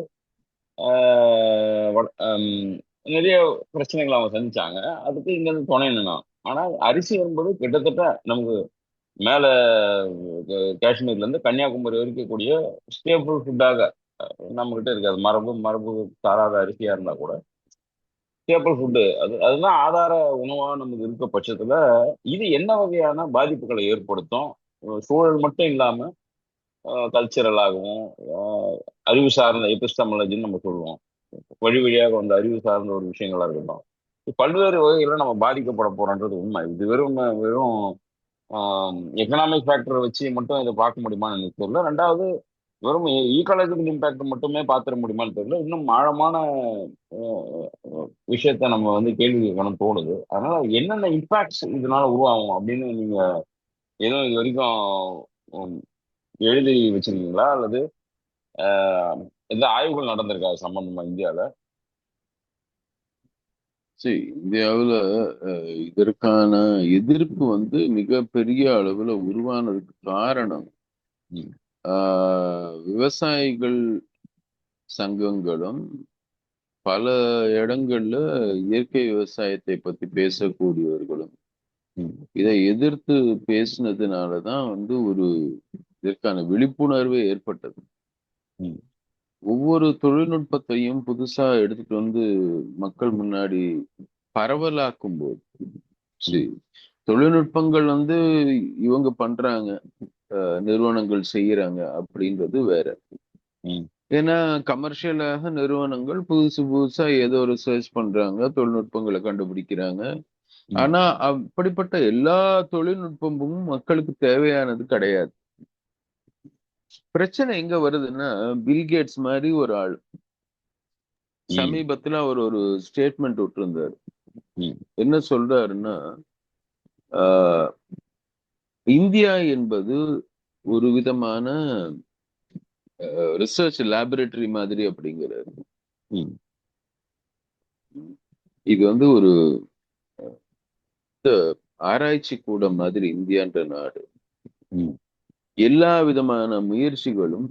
நிறைய பிரச்சனைகளை அவங்க சந்திச்சாங்க. அதுக்கு இங்க இருந்து துணை நின்னோம். ஆனா அரிசி என்பது கிட்டத்தட்ட நமக்கு மேல காஷ்மீர்ல இருந்து கன்னியாகுமரி வரைக்கும் கூடிய ஸ்டேபிள் ஃபுட்டாக நம்ம கிட்ட இருக்காது. மரபு மரபு சாராத அரிசியா இருந்தா கூட ஸ்டேபிள் ஃபுட்டு அதுதான் ஆதார உணவா நமக்கு இருக்க பட்சத்துல இது என்ன வகையான பாதிப்புகளை ஏற்படுத்தும்? சூழல் மட்டும் இல்லாம கல்ச்சரலாகவும் அறிவு சார்ந்த எபிஸ்டமாலஜின்னு நம்ம சொல்லுவோம். வழி வழியாக வந்த அறிவு சார்ந்த ஒரு விஷயங்களா இருக்கட்டும், பல்வேறு வகைகளை நம்ம பாதிக்கப்பட போறோன்றது உண்மை. இது வெறும் வெறும் எக்கனாமிக் ஃபேக்டரை வச்சு மட்டும் இதை பார்க்க முடியுமான்னு எனக்கு தெரியல. ரெண்டாவது, வெறும் ஈக்காலஜிக்கல் இம்பாக்ட் மட்டுமே பார்த்துட முடியுமான்னு தெரியல. இன்னும் ஆழமான விஷயத்த நம்ம வந்து கேள்வி கேட்கணும் தோணுது. அதனால என்னென்ன இம்பாக்ட்ஸ் இதனால உருவாகும் அப்படின்னு நீங்க எதுவும் இது வரைக்கும் உம், எழுதி வச்சிருக்கீங்களா, அல்லது எந்த ஆய்வுகள் நடந்திருக்கா அது சம்பந்தமா இந்தியால? சரி, இந்தியாவுல இதற்கான எதிர்ப்பு வந்து மிகப்பெரிய அளவுல உருவானதுக்கு காரணம் ம், விவசாயிகள் சங்கங்களும் பல இடங்கள்ல இயற்கை விவசாயத்தை பத்தி பேசக்கூடியவர்களும் ம், இதை எதிர்த்து பேசினதுனாலதான் வந்து ஒரு இதற்கான விழிப்புணர்வே ஏற்பட்டது. ம், ஒவ்வொரு தொழில்நுட்பத்தையும் புதுசா எடுத்துட்டு வந்து மக்கள் முன்னாடி பரவலாக்கும் போது, ம், சரி, தொழில்நுட்பங்கள் வந்து இவங்க பண்றாங்க, நிறுவனங்கள் செய்யறாங்க அப்படின்றது வேற. ம், ஏன்னா கமர்ஷியலாக நிறுவனங்கள் புதுசு புதுசா ஏதோ ரிசர்ச் பண்றாங்க, தொழில்நுட்பங்களை கண்டுபிடிக்கிறாங்க. ம், ஆனா அப்படிப்பட்ட எல்லா தொழில்நுட்பமும் மக்களுக்கு தேவையானது கிடையாது. பிரச்சனை எங்க வருதுன்னா, பில்கேட்ஸ் மாதிரி ஒரு ஆள் ம், சமீபத்துல அவர் ஒரு ஸ்டேட்மெண்ட் விட்டுருந்தாரு. ம், என்ன சொல்றாருன்னா, ஆஹ், இந்தியா என்பது ஒரு விதமான ரிசர்ச் லேபரேட்டரி மாதிரி அப்படிங்கிறாரு. ம், இது வந்து ஒரு ஆராய்ச்சி கூடம் மாதிரி இந்தியான்ற நாடு. ம், எல்லா விதமான முயற்சிகளும்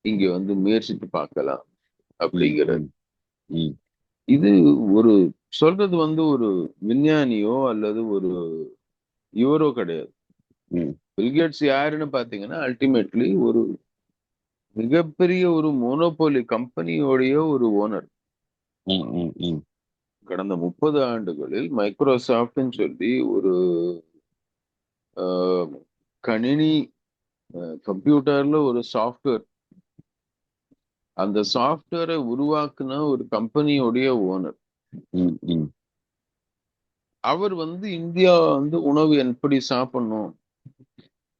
இங்க வந்து முயற்சித்து பார்க்கலாம் ம், அப்படிங்கிறார். ம், ம், இது ஒரு சொல்றது வந்து ஒரு விஞ்ஞானியோ அல்லது ஒரு இவரோ கிடையாது. ம், பில்கேட்ஸ் யாருன்னு பாத்தீங்கன்னா அல்டிமேட்லி ஒரு மிகப்பெரிய ஒரு மோனோபோலி கம்பெனியோடைய ஒரு ஓனர். ம், ம், ம், கடந்த 30 ஆண்டுகளில் மைக்ரோசாஃப்ட்னு சொல்லி ஒரு ஆஹ், கணினி கம்ப்யூட்டர்ல ஒரு சாஃப்ட்வேர், அந்த சாஃப்ட்வேரை உருவாக்குன ஒரு கம்பெனியோடைய ஓனர். ம், ம், அவர் வந்து இந்தியா வந்து உணவு எப்படி சாப்பிடணும்,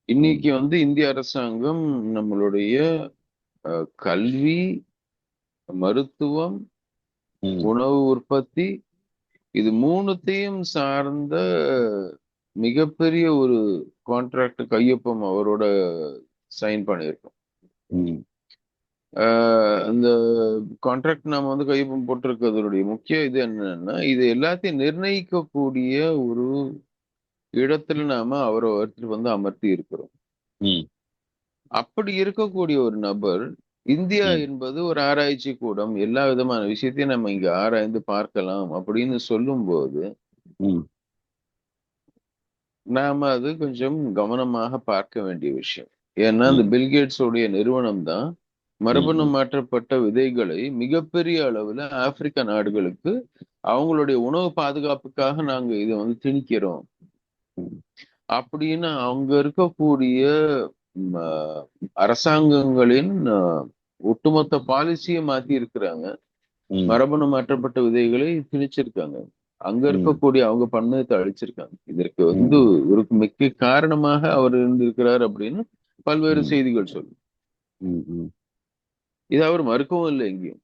இன்னைக்கு வந்து இந்திய அரசாங்கம் நம்மளுடைய கல்வி, மருத்துவம், ம், உணவு உற்பத்தி, இது மூணுத்தையும் சார்ந்த மிகப்பெரிய ஒரு கான்ட்ராக்ட் கையொப்பம் அவரோட சைன் பண்ணியிருக்கோம். ம், அந்த கான்ட்ராக்ட் நாம வந்து கையொப்பம் போட்டிருக்கிறதுடைய முக்கிய இது என்னன்னா, இது எல்லாத்தையும் நிர்ணயிக்கக்கூடிய ஒரு இடத்துல நாம அவரை ஒருத்தர் வந்து அமர்த்தி இருக்கிறோம். ம், அப்படி இருக்கக்கூடிய ஒரு நபர், இந்தியா ம், என்பது ஒரு ஆராய்ச்சி கூடம், எல்லா விதமான விஷயத்தையும் நம்ம இங்க ஆராய்ந்து பார்க்கலாம் அப்படின்னு சொல்லும்போது, ம், நாம அது கொஞ்சம் கவனமாக பார்க்க வேண்டிய விஷயம். ஏன்னா இந்த ம், பில்கேட்ஸ் உடைய நிறுவனம் தான் ம், மரபணு ம், மாற்றப்பட்ட விதைகளை மிகப்பெரிய அளவுல ஆப்பிரிக்க நாடுகளுக்கு அவங்களுடைய உணவு பாதுகாப்புக்காக நாங்க இதை வந்து திணிக்கிறோம் ம், அப்படின்னு அங்க இருக்கக்கூடிய ம், அரசாங்கங்களின் ஒட்டுமொத்த பாலிசியை மாத்தி இருக்கிறாங்க. ம், மரபணு மாற்றப்பட்ட விதைகளை திணிச்சிருக்காங்க. அங்க ம், இருக்கக்கூடிய அவங்க பண்ணத்தை அழிச்சிருக்காங்க. இதற்கு வந்து ம், ஒரு முக்கிய காரணமாக அவர் இருந்திருக்கிறார் அப்படின்னு பல்வேறு ம், செய்திகள் சொல்லும். ம், ம், இது அவர் மறுக்கவும் இல்லை எங்கேயும்.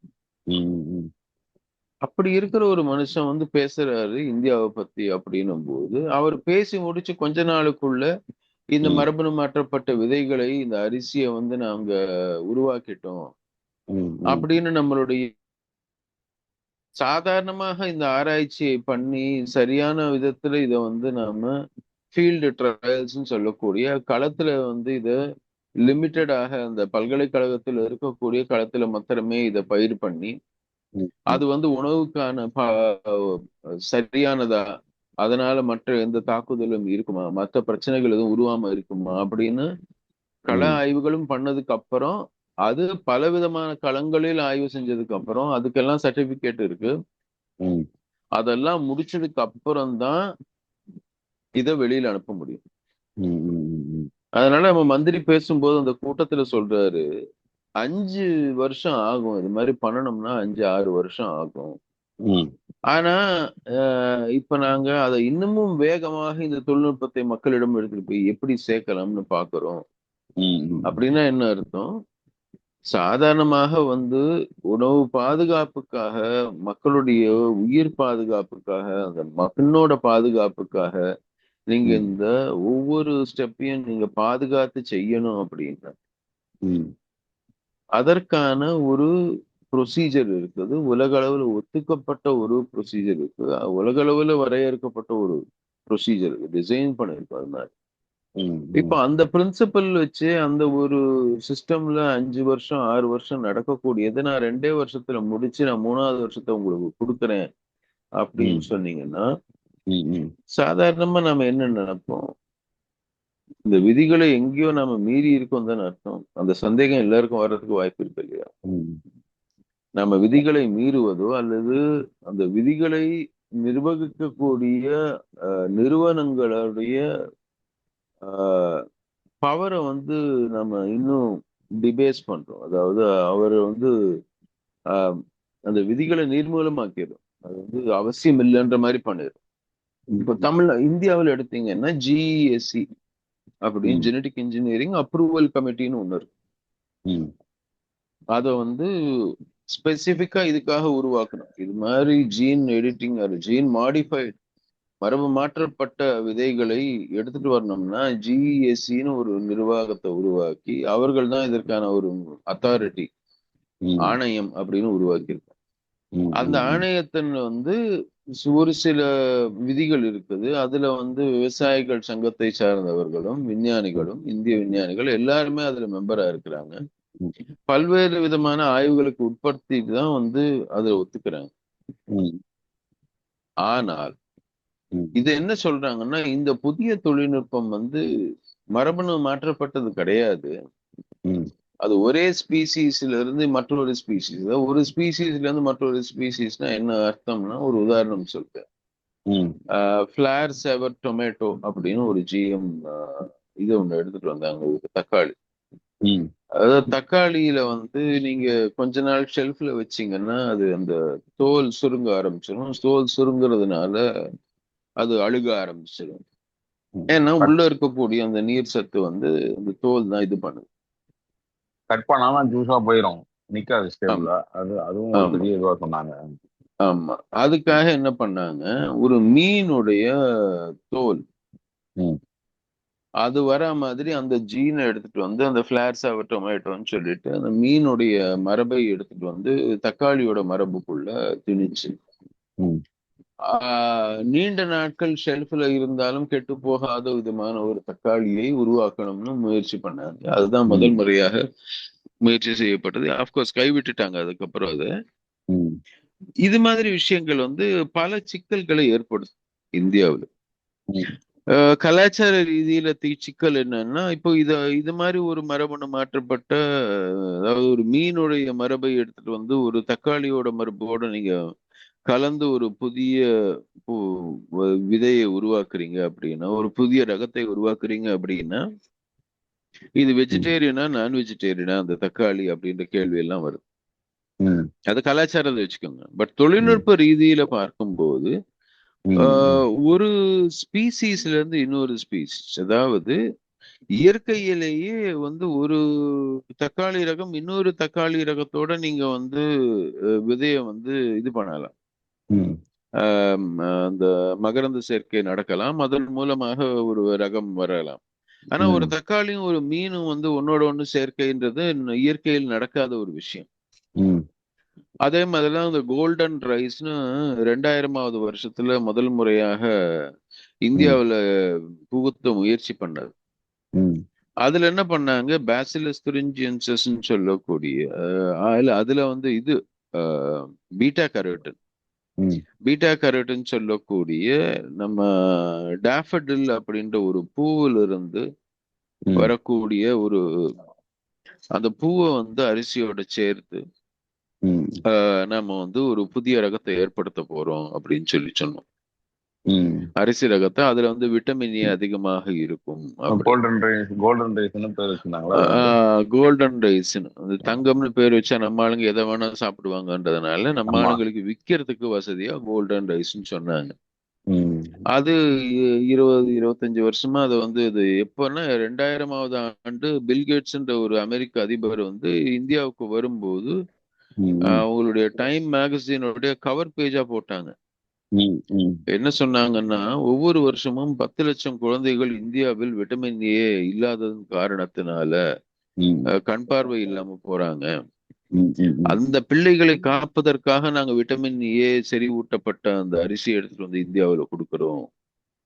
ம், அப்படி இருக்கிற ஒரு மனுஷன் வந்து பேசுறாரு இந்தியாவை பத்தி அப்படின்னும் போது அவர் பேசி முடிச்சு கொஞ்ச நாளுக்குள்ள இந்த ம், மரபணு மாற்றப்பட்ட விதைகளை இந்த அரிசியை வந்து நாங்க உருவாக்கிட்டோம் ம், ம், அப்படின்னு நம்மளுடைய சாதாரணமாக இந்த ஆராய்ச்சியை பண்ணி சரியான விதத்துல இதை வந்து நாம ஃபீல்டு ட்ரையல்ஸ்னு சொல்லக்கூடிய களத்துல வந்து இதை லிமிட்டடாக அந்த பல்கலைக்கழகத்தில் இருக்கக்கூடிய களத்துல மாத்திரமே இதை பயிர் பண்ணி ம், ம், அது வந்து உணவுக்கான சரியானதா அதனால மற்ற எந்த தாக்குதலும் இருக்குமா மற்ற பிரச்சனைகள் எதுவும் உருவாம இருக்குமா அப்படின்னு கள ம், ஆய்வுகளும் பண்ணதுக்கு அப்புறம் அது பலவிதமான களங்களில் ஆய்வு செஞ்சதுக்கு அப்புறம் அதுக்கெல்லாம் சர்டிபிகேட் இருக்கு. ம், அதெல்லாம் முடிச்சதுக்கு அப்புறம் தான் இதை வெளியில அனுப்ப முடியும். ம், அதனால நம்ம மந்திரி பேசும்போது அந்த கூட்டத்துல சொல்றாரு 5 வருஷம் ஆகும் இது மாதிரி பண்ணணும்னா 5 6 வருஷம் ஆகும். ம், ஆனா இப்ப நாங்க அதை இன்னமும் வேகமாக இந்த தொழில்நுட்பத்தை மக்களிடம் எடுத்துட்டு போய் எப்படி சேர்க்கலாம்னு பாக்குறோம். ம், அப்படின்னா என்ன அர்த்தம்? சாதாரணமாக வந்து உணவு பாதுகாப்புக்காக மக்களுடைய உயிர் பாதுகாப்புக்காக அந்த மண்ணோட பாதுகாப்புக்காக நீங்க ம், இந்த ஒவ்வொரு ஸ்டெப்பையும் நீங்க பாதுகாத்து செய்யணும் அப்படின்னா ம், அதற்கான ஒரு ப்ரொசீஜர் இருக்குது. உலக அளவுல ஒத்துக்கப்பட்ட ஒரு ப்ரொசீஜர் இருக்கு. உலக அளவுல வரையறுக்கப்பட்ட ஒரு ப்ரொசீஜர் டிசைன் பண்ணிருக்கோம் அது மாதிரி. இப்ப ம், அந்த பிரின்சிபல் வச்சு அந்த ஒரு சிஸ்டம்ல 5 வருஷம் 6 வருஷம் நடக்கக்கூடியது நான் 2 வருஷத்துல முடிச்சு நான் 3வது வருஷத்தை உங்களுக்கு கொடுக்குறேன் அப்படின்னு ம், சொன்னீங்கன்னா ம், சாதாரணமா நம்ம என்ன நினைப்போம்? இந்த விதிகளை எங்கேயோ நம்ம மீறி இருக்கோம் தானே அர்த்தம். அந்த சந்தேகம் எல்லாருக்கும் வர்றதுக்கு வாய்ப்பு இருக்கு இல்லையா? ம், நம்ம விதிகளை மீறுவதோ அல்லது அந்த விதிகளை நிர்வகிக்கக்கூடிய நிறுவனங்களுடைய பவரை வந்து நம்ம இன்னும் டிபேஸ் பண்றோம். அதாவது அவர் வந்து ஆஹ், அந்த விதிகளை நீர்மூலமாக்கிடும். அது வந்து அவசியம் இல்லைன்ற மாதிரி பண்ணிடும். இப்போ இந்தியாவில் எடுத்தீங்கன்னா ஜிஎஸ்சி அப்படின்னு ம், ஜெனடிக் இன்ஜினியரிங் அப்ரூவல் கமிட்டின்னு ஒன்று இருக்கு. ம், அதை வந்து ஸ்பெசிஃபிக்கா இதுக்காக உருவாக்கணும். இது மாதிரி ஜீன் எடிட்டிங் அது ஜீன் மாடிஃபைட் மரபு மாற்றப்பட்ட விதைகளை எடுத்துட்டு வரணும்னா ஜிஎஸ்சின்னு ஒரு நிர்வாகத்தை உருவாக்கி அவர்கள் தான் இதற்கான ஒரு அத்தாரிட்டி ம், ஆணையம் அப்படின்னு உருவாக்கியிருக்காங்க. ம், அந்த ம், ஆணையத்தின் வந்து ஒரு சில விதிகள் இருக்குது. அதுல வந்து விவசாயிகள் சங்கத்தை சார்ந்தவர்களும் விஞ்ஞானிகளும் இந்திய விஞ்ஞானிகள் எல்லாருமே அதுல மெம்பரா இருக்கிறாங்க. பல்வேறு விதமான ஆய்வுகளுக்கு உட்படுத்திட்டு தான் வந்து அதை ஒத்துக்கிறாங்க. ம், ஆனால் ம், இது என்ன சொல்றாங்கன்னா இந்த புதிய தொழில்நுட்பம் வந்து மரபணு மாற்றப்பட்டது கிடையாது. ம், அது ஒரே ஸ்பீசிஸ்ல இருந்து மற்றொரு ஸ்பீசிஸ், ஒரு ஸ்பீசிஸ்ல இருந்து மற்றொரு ஸ்பீசிஸ்னா என்ன அர்த்தம்னா ஒரு உதாரணம் சொல்றேன். ம், ஃபிளார் செவர் டொமேட்டோ அப்படின்னு ஒரு ஜிஎம் இது ஒண்ணு எடுத்துட்டு வந்தாங்க ஒரு தக்காளி. ம், அதாவது தக்காளியில வந்து நீங்க கொஞ்ச நாள் ஷெல்ஃப்ல வச்சீங்கன்னா அது அந்த தோல் சுருங்க ஆரம்பிச்சிடும். தோல் சுருங்குறதுனால அது அழுக ஆரம்பிச்சிடும். ம். ஏன்னா கட் உள்ள இருக்கக்கூடிய அந்த நீர் சத்து வந்து அந்த தோல் தான் இது பண்ணுது. கட் பண்ணாம ஜூஸா போயிரும். நிக்காது ஆமா ஸ்டேபிளா. அதுவும் ஒரு ஆமா பெரிய இதுவா சொன்னாங்க. ஆமா. அதுக்காக என்ன பண்ணாங்க? ஒரு மீனுடைய தோல் ம், அது வரா மாதிரி அந்த ஜீனை எடுத்துட்டு வந்து அந்த பிளார் சாவர் டொமேட்டோன்னு சொல்லிட்டு அந்த மீனுடைய மரபை எடுத்துட்டு வந்து தக்காளியோட மரபுக்குள்ள திணிச்சு ம், நீண்ட நாட்கள் ஷெல்ஃப்ல இருந்தாலும் கெட்டு போகாத விதமான ஒரு தக்காளியை உருவாக்கணும்னு முயற்சி பண்ணாங்க. அதுதான் முதல் ம், முறையாக முயற்சி செய்யப்பட்டது. ஆஃப்கோர்ஸ் கைவிட்டுட்டாங்க அதுக்கப்புறம் அது. ம், இது மாதிரி விஷயங்கள் வந்து பல சிக்கல்களை ஏற்படுத்தும் இந்தியாவில். ம். கலாச்சார ரீதியில சிக்கல் என்னன்னா, இப்போ இது மாதிரி ஒரு மரபணு மாற்றப்பட்ட, அதாவது ஒரு மீனுடைய மரபை எடுத்துட்டு வந்து ஒரு தக்காளியோட மரபோட நீங்க கலந்து ஒரு புதிய விதையை உருவாக்குறீங்க அப்படின்னா, ஒரு புதிய ரகத்தை உருவாக்குறீங்க அப்படின்னா, இது ம், வெஜிடேரியனா நான் வெஜிடேரியனா அந்த தக்காளி அப்படின்ற கேள்வி எல்லாம் வருது. ம், அது கலாச்சாரத்தை வச்சுக்கோங்க. பட் ம், தொழில்நுட்ப ரீதியில பார்க்கும்போது ம், ஒரு ஸ்பீசிஸ்ல இருந்து இன்னொரு ஸ்பீசிஸ், அதாவது இயற்கையிலேயே வந்து ஒரு தக்காளி ரகம் இன்னொரு தக்காளி ரகத்தோட நீங்க வந்து விதைய வந்து இது பண்ணலாம். ம், அந்த மகரந்த சேர்க்கை நடக்கலாம், அதன் மூலமாக ஒரு ரகம் வரலாம். ஆனா ஒரு ம், தக்காளியும் ஒரு மீனும் வந்து ஒன்னோட ஒண்ணு சேர்க்கைன்றது இயற்கையில் நடக்காத ஒரு விஷயம். ம், அதே மாதிரிதான் இந்த கோல்டன் ரைஸ்னு 2000வது வருஷத்துல முதல் முறையாக ம், இந்தியாவுல புகுத்த முயற்சி பண்ணது. ம், அதுல என்ன பண்ணாங்க, பேசிலஸ் துரிஞ்சியன்சஸ்ன்னு சொல்லக்கூடிய இல்ல அதுல வந்து இது பீட்டா கரோட்டின், ம், பீட்டா கரோட்டின் சொல்லக்கூடிய நம்ம டேஃபடில் அப்படின்ற ஒரு பூவுல இருந்து ம், வரக்கூடிய ஒரு, அந்த பூவை வந்து அரிசியோட சேர்த்து ம், நம்ம வந்து ஒரு புதிய ரகத்தை ஏற்படுத்த போறோம் அப்படின்னு சொல்லி சொன்னோம். ம். அரிசி ரகத்தை அதுல வந்து விட்டமின் ஏ அதிகமாக இருக்கும் அப்படின்னு. கோல்டன் ரைஸ்னு பேர் வச்சிருந்தாங்களா அதுக்கு? கோல்டன் ரைஸ்னு அந்த தங்கம்னு பேர் வச்சா நம்ம ஆளுங்க எதை வேணா சாப்பிடுவாங்கன்றதுனால நம்ம ஆமா. ஆளுங்களுக்கு விற்கிறதுக்கு வசதியா கோல்டன் ரைஸ்னு சொன்னாங்க. ம், அது 20-25 வருஷமா அது வந்து இது எப்பன்னா 2000வது ஆண்டு பில்கேட்ஸ்ன்ற ஒரு அமெரிக்க அதிபர் வந்து இந்தியாவுக்கு வரும்போது ம், அவங்களுடைய டைம் மேகசினுடைய கவர் பேஜா போட்டாங்க. ம், ம், என்ன சொன்னாங்கன்னா, ஒவ்வொரு வருஷமும் 10 லட்சம் குழந்தைகள் இந்தியாவில் விட்டமின் ஏ இல்லாததன் காரணத்தினால ம், கண் பார்வை இல்லாம போறாங்க. ம், ம், அந்த பிள்ளைகளை காப்பதற்காக நாங்க விட்டமின் ஏ செறிவூட்டப்பட்ட அந்த அரிசி எடுத்துட்டு வந்து இந்தியாவுல கொடுக்கிறோம்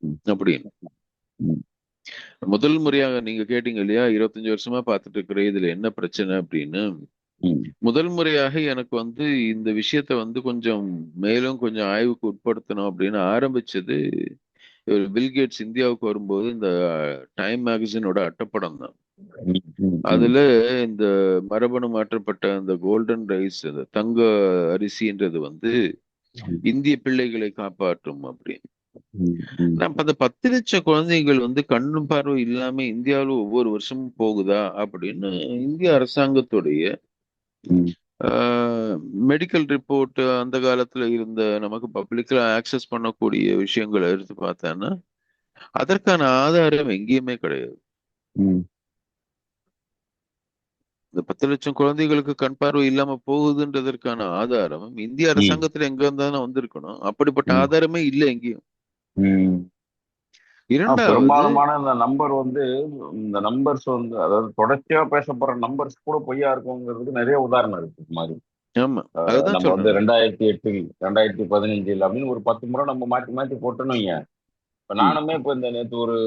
ம், அப்படின்னு. ம், முதல் முறையாக நீங்க கேட்டீங்க இல்லையா, 25 வருஷமா பார்த்துட்டு இருக்கிற இதுல என்ன பிரச்சனை அப்படின்னு. ம், முதல் முறையாக எனக்கு வந்து இந்த விஷயத்த வந்து கொஞ்சம் மேலும் கொஞ்சம் ஆய்வுக்கு உட்படுத்தணும் அப்படின்னு ஆரம்பிச்சது இவர் பில்கேட்ஸ் இந்தியாவுக்கு வரும்போது இந்த டைம் மேகசினோட அட்டப்படம் தான். ம், ம், ம், அதுல இந்த மரபணு மாற்றப்பட்ட அந்த கோல்டன் ரைஸ், அந்த தங்க அரிசின்றது வந்து இந்திய பிள்ளைகளை காப்பாற்றும் அப்படின்னு. ம், ம், நம்ம அந்த 10 லட்சம் குழந்தைகள் வந்து கண்ணு பார்வை இல்லாம இந்தியாவில் ஒவ்வொரு வருஷமும் போகுதா அப்படின்னு இந்திய அரசாங்கத்துடைய ம், மெடிக்கல் ரிப்போர்ட் அந்த காலத்துல இருந்த நமக்கு பப்ளிக்ல ஆக்சஸ் பண்ணக்கூடிய விஷயங்களை எடுத்து பார்த்தோன்னா அதற்கான ஆதாரம் எங்கேயுமே கிடையாது. ம். இந்த 10 லட்சம் குழந்தைகளுக்கு கண் பார்வை இல்லாம போகுதுன்றதற்கான ஆதாரம் இந்திய ம், அரசாங்கத்துல எங்க இருந்தாலும் வந்திருக்கணும். அப்படிப்பட்ட ம், ஆதாரமே இல்லை எங்கேயும். ம். இரண்டாவது, பெரும்பாலுமான இந்த நம்பர் வந்து, இந்த நம்பர்ஸ் வந்து அதாவது தொடர்ச்சியா பேசப்படுற நம்பர்ஸ் கூட பொய்யா இருக்குங்கிறதுக்கு நிறைய உதாரணம் இருக்கு இது மாதிரி. ஆமா, அதுதான் நம்ம வந்து சொல்றேன். 2008 2015 அப்படின்னு ஒரு 10 முறை நம்ம மாற்றி மாற்றி போட்டோன்னு வைங்க. இப்ப ம். நானுமே இப்ப இந்த நேற்று ஒரு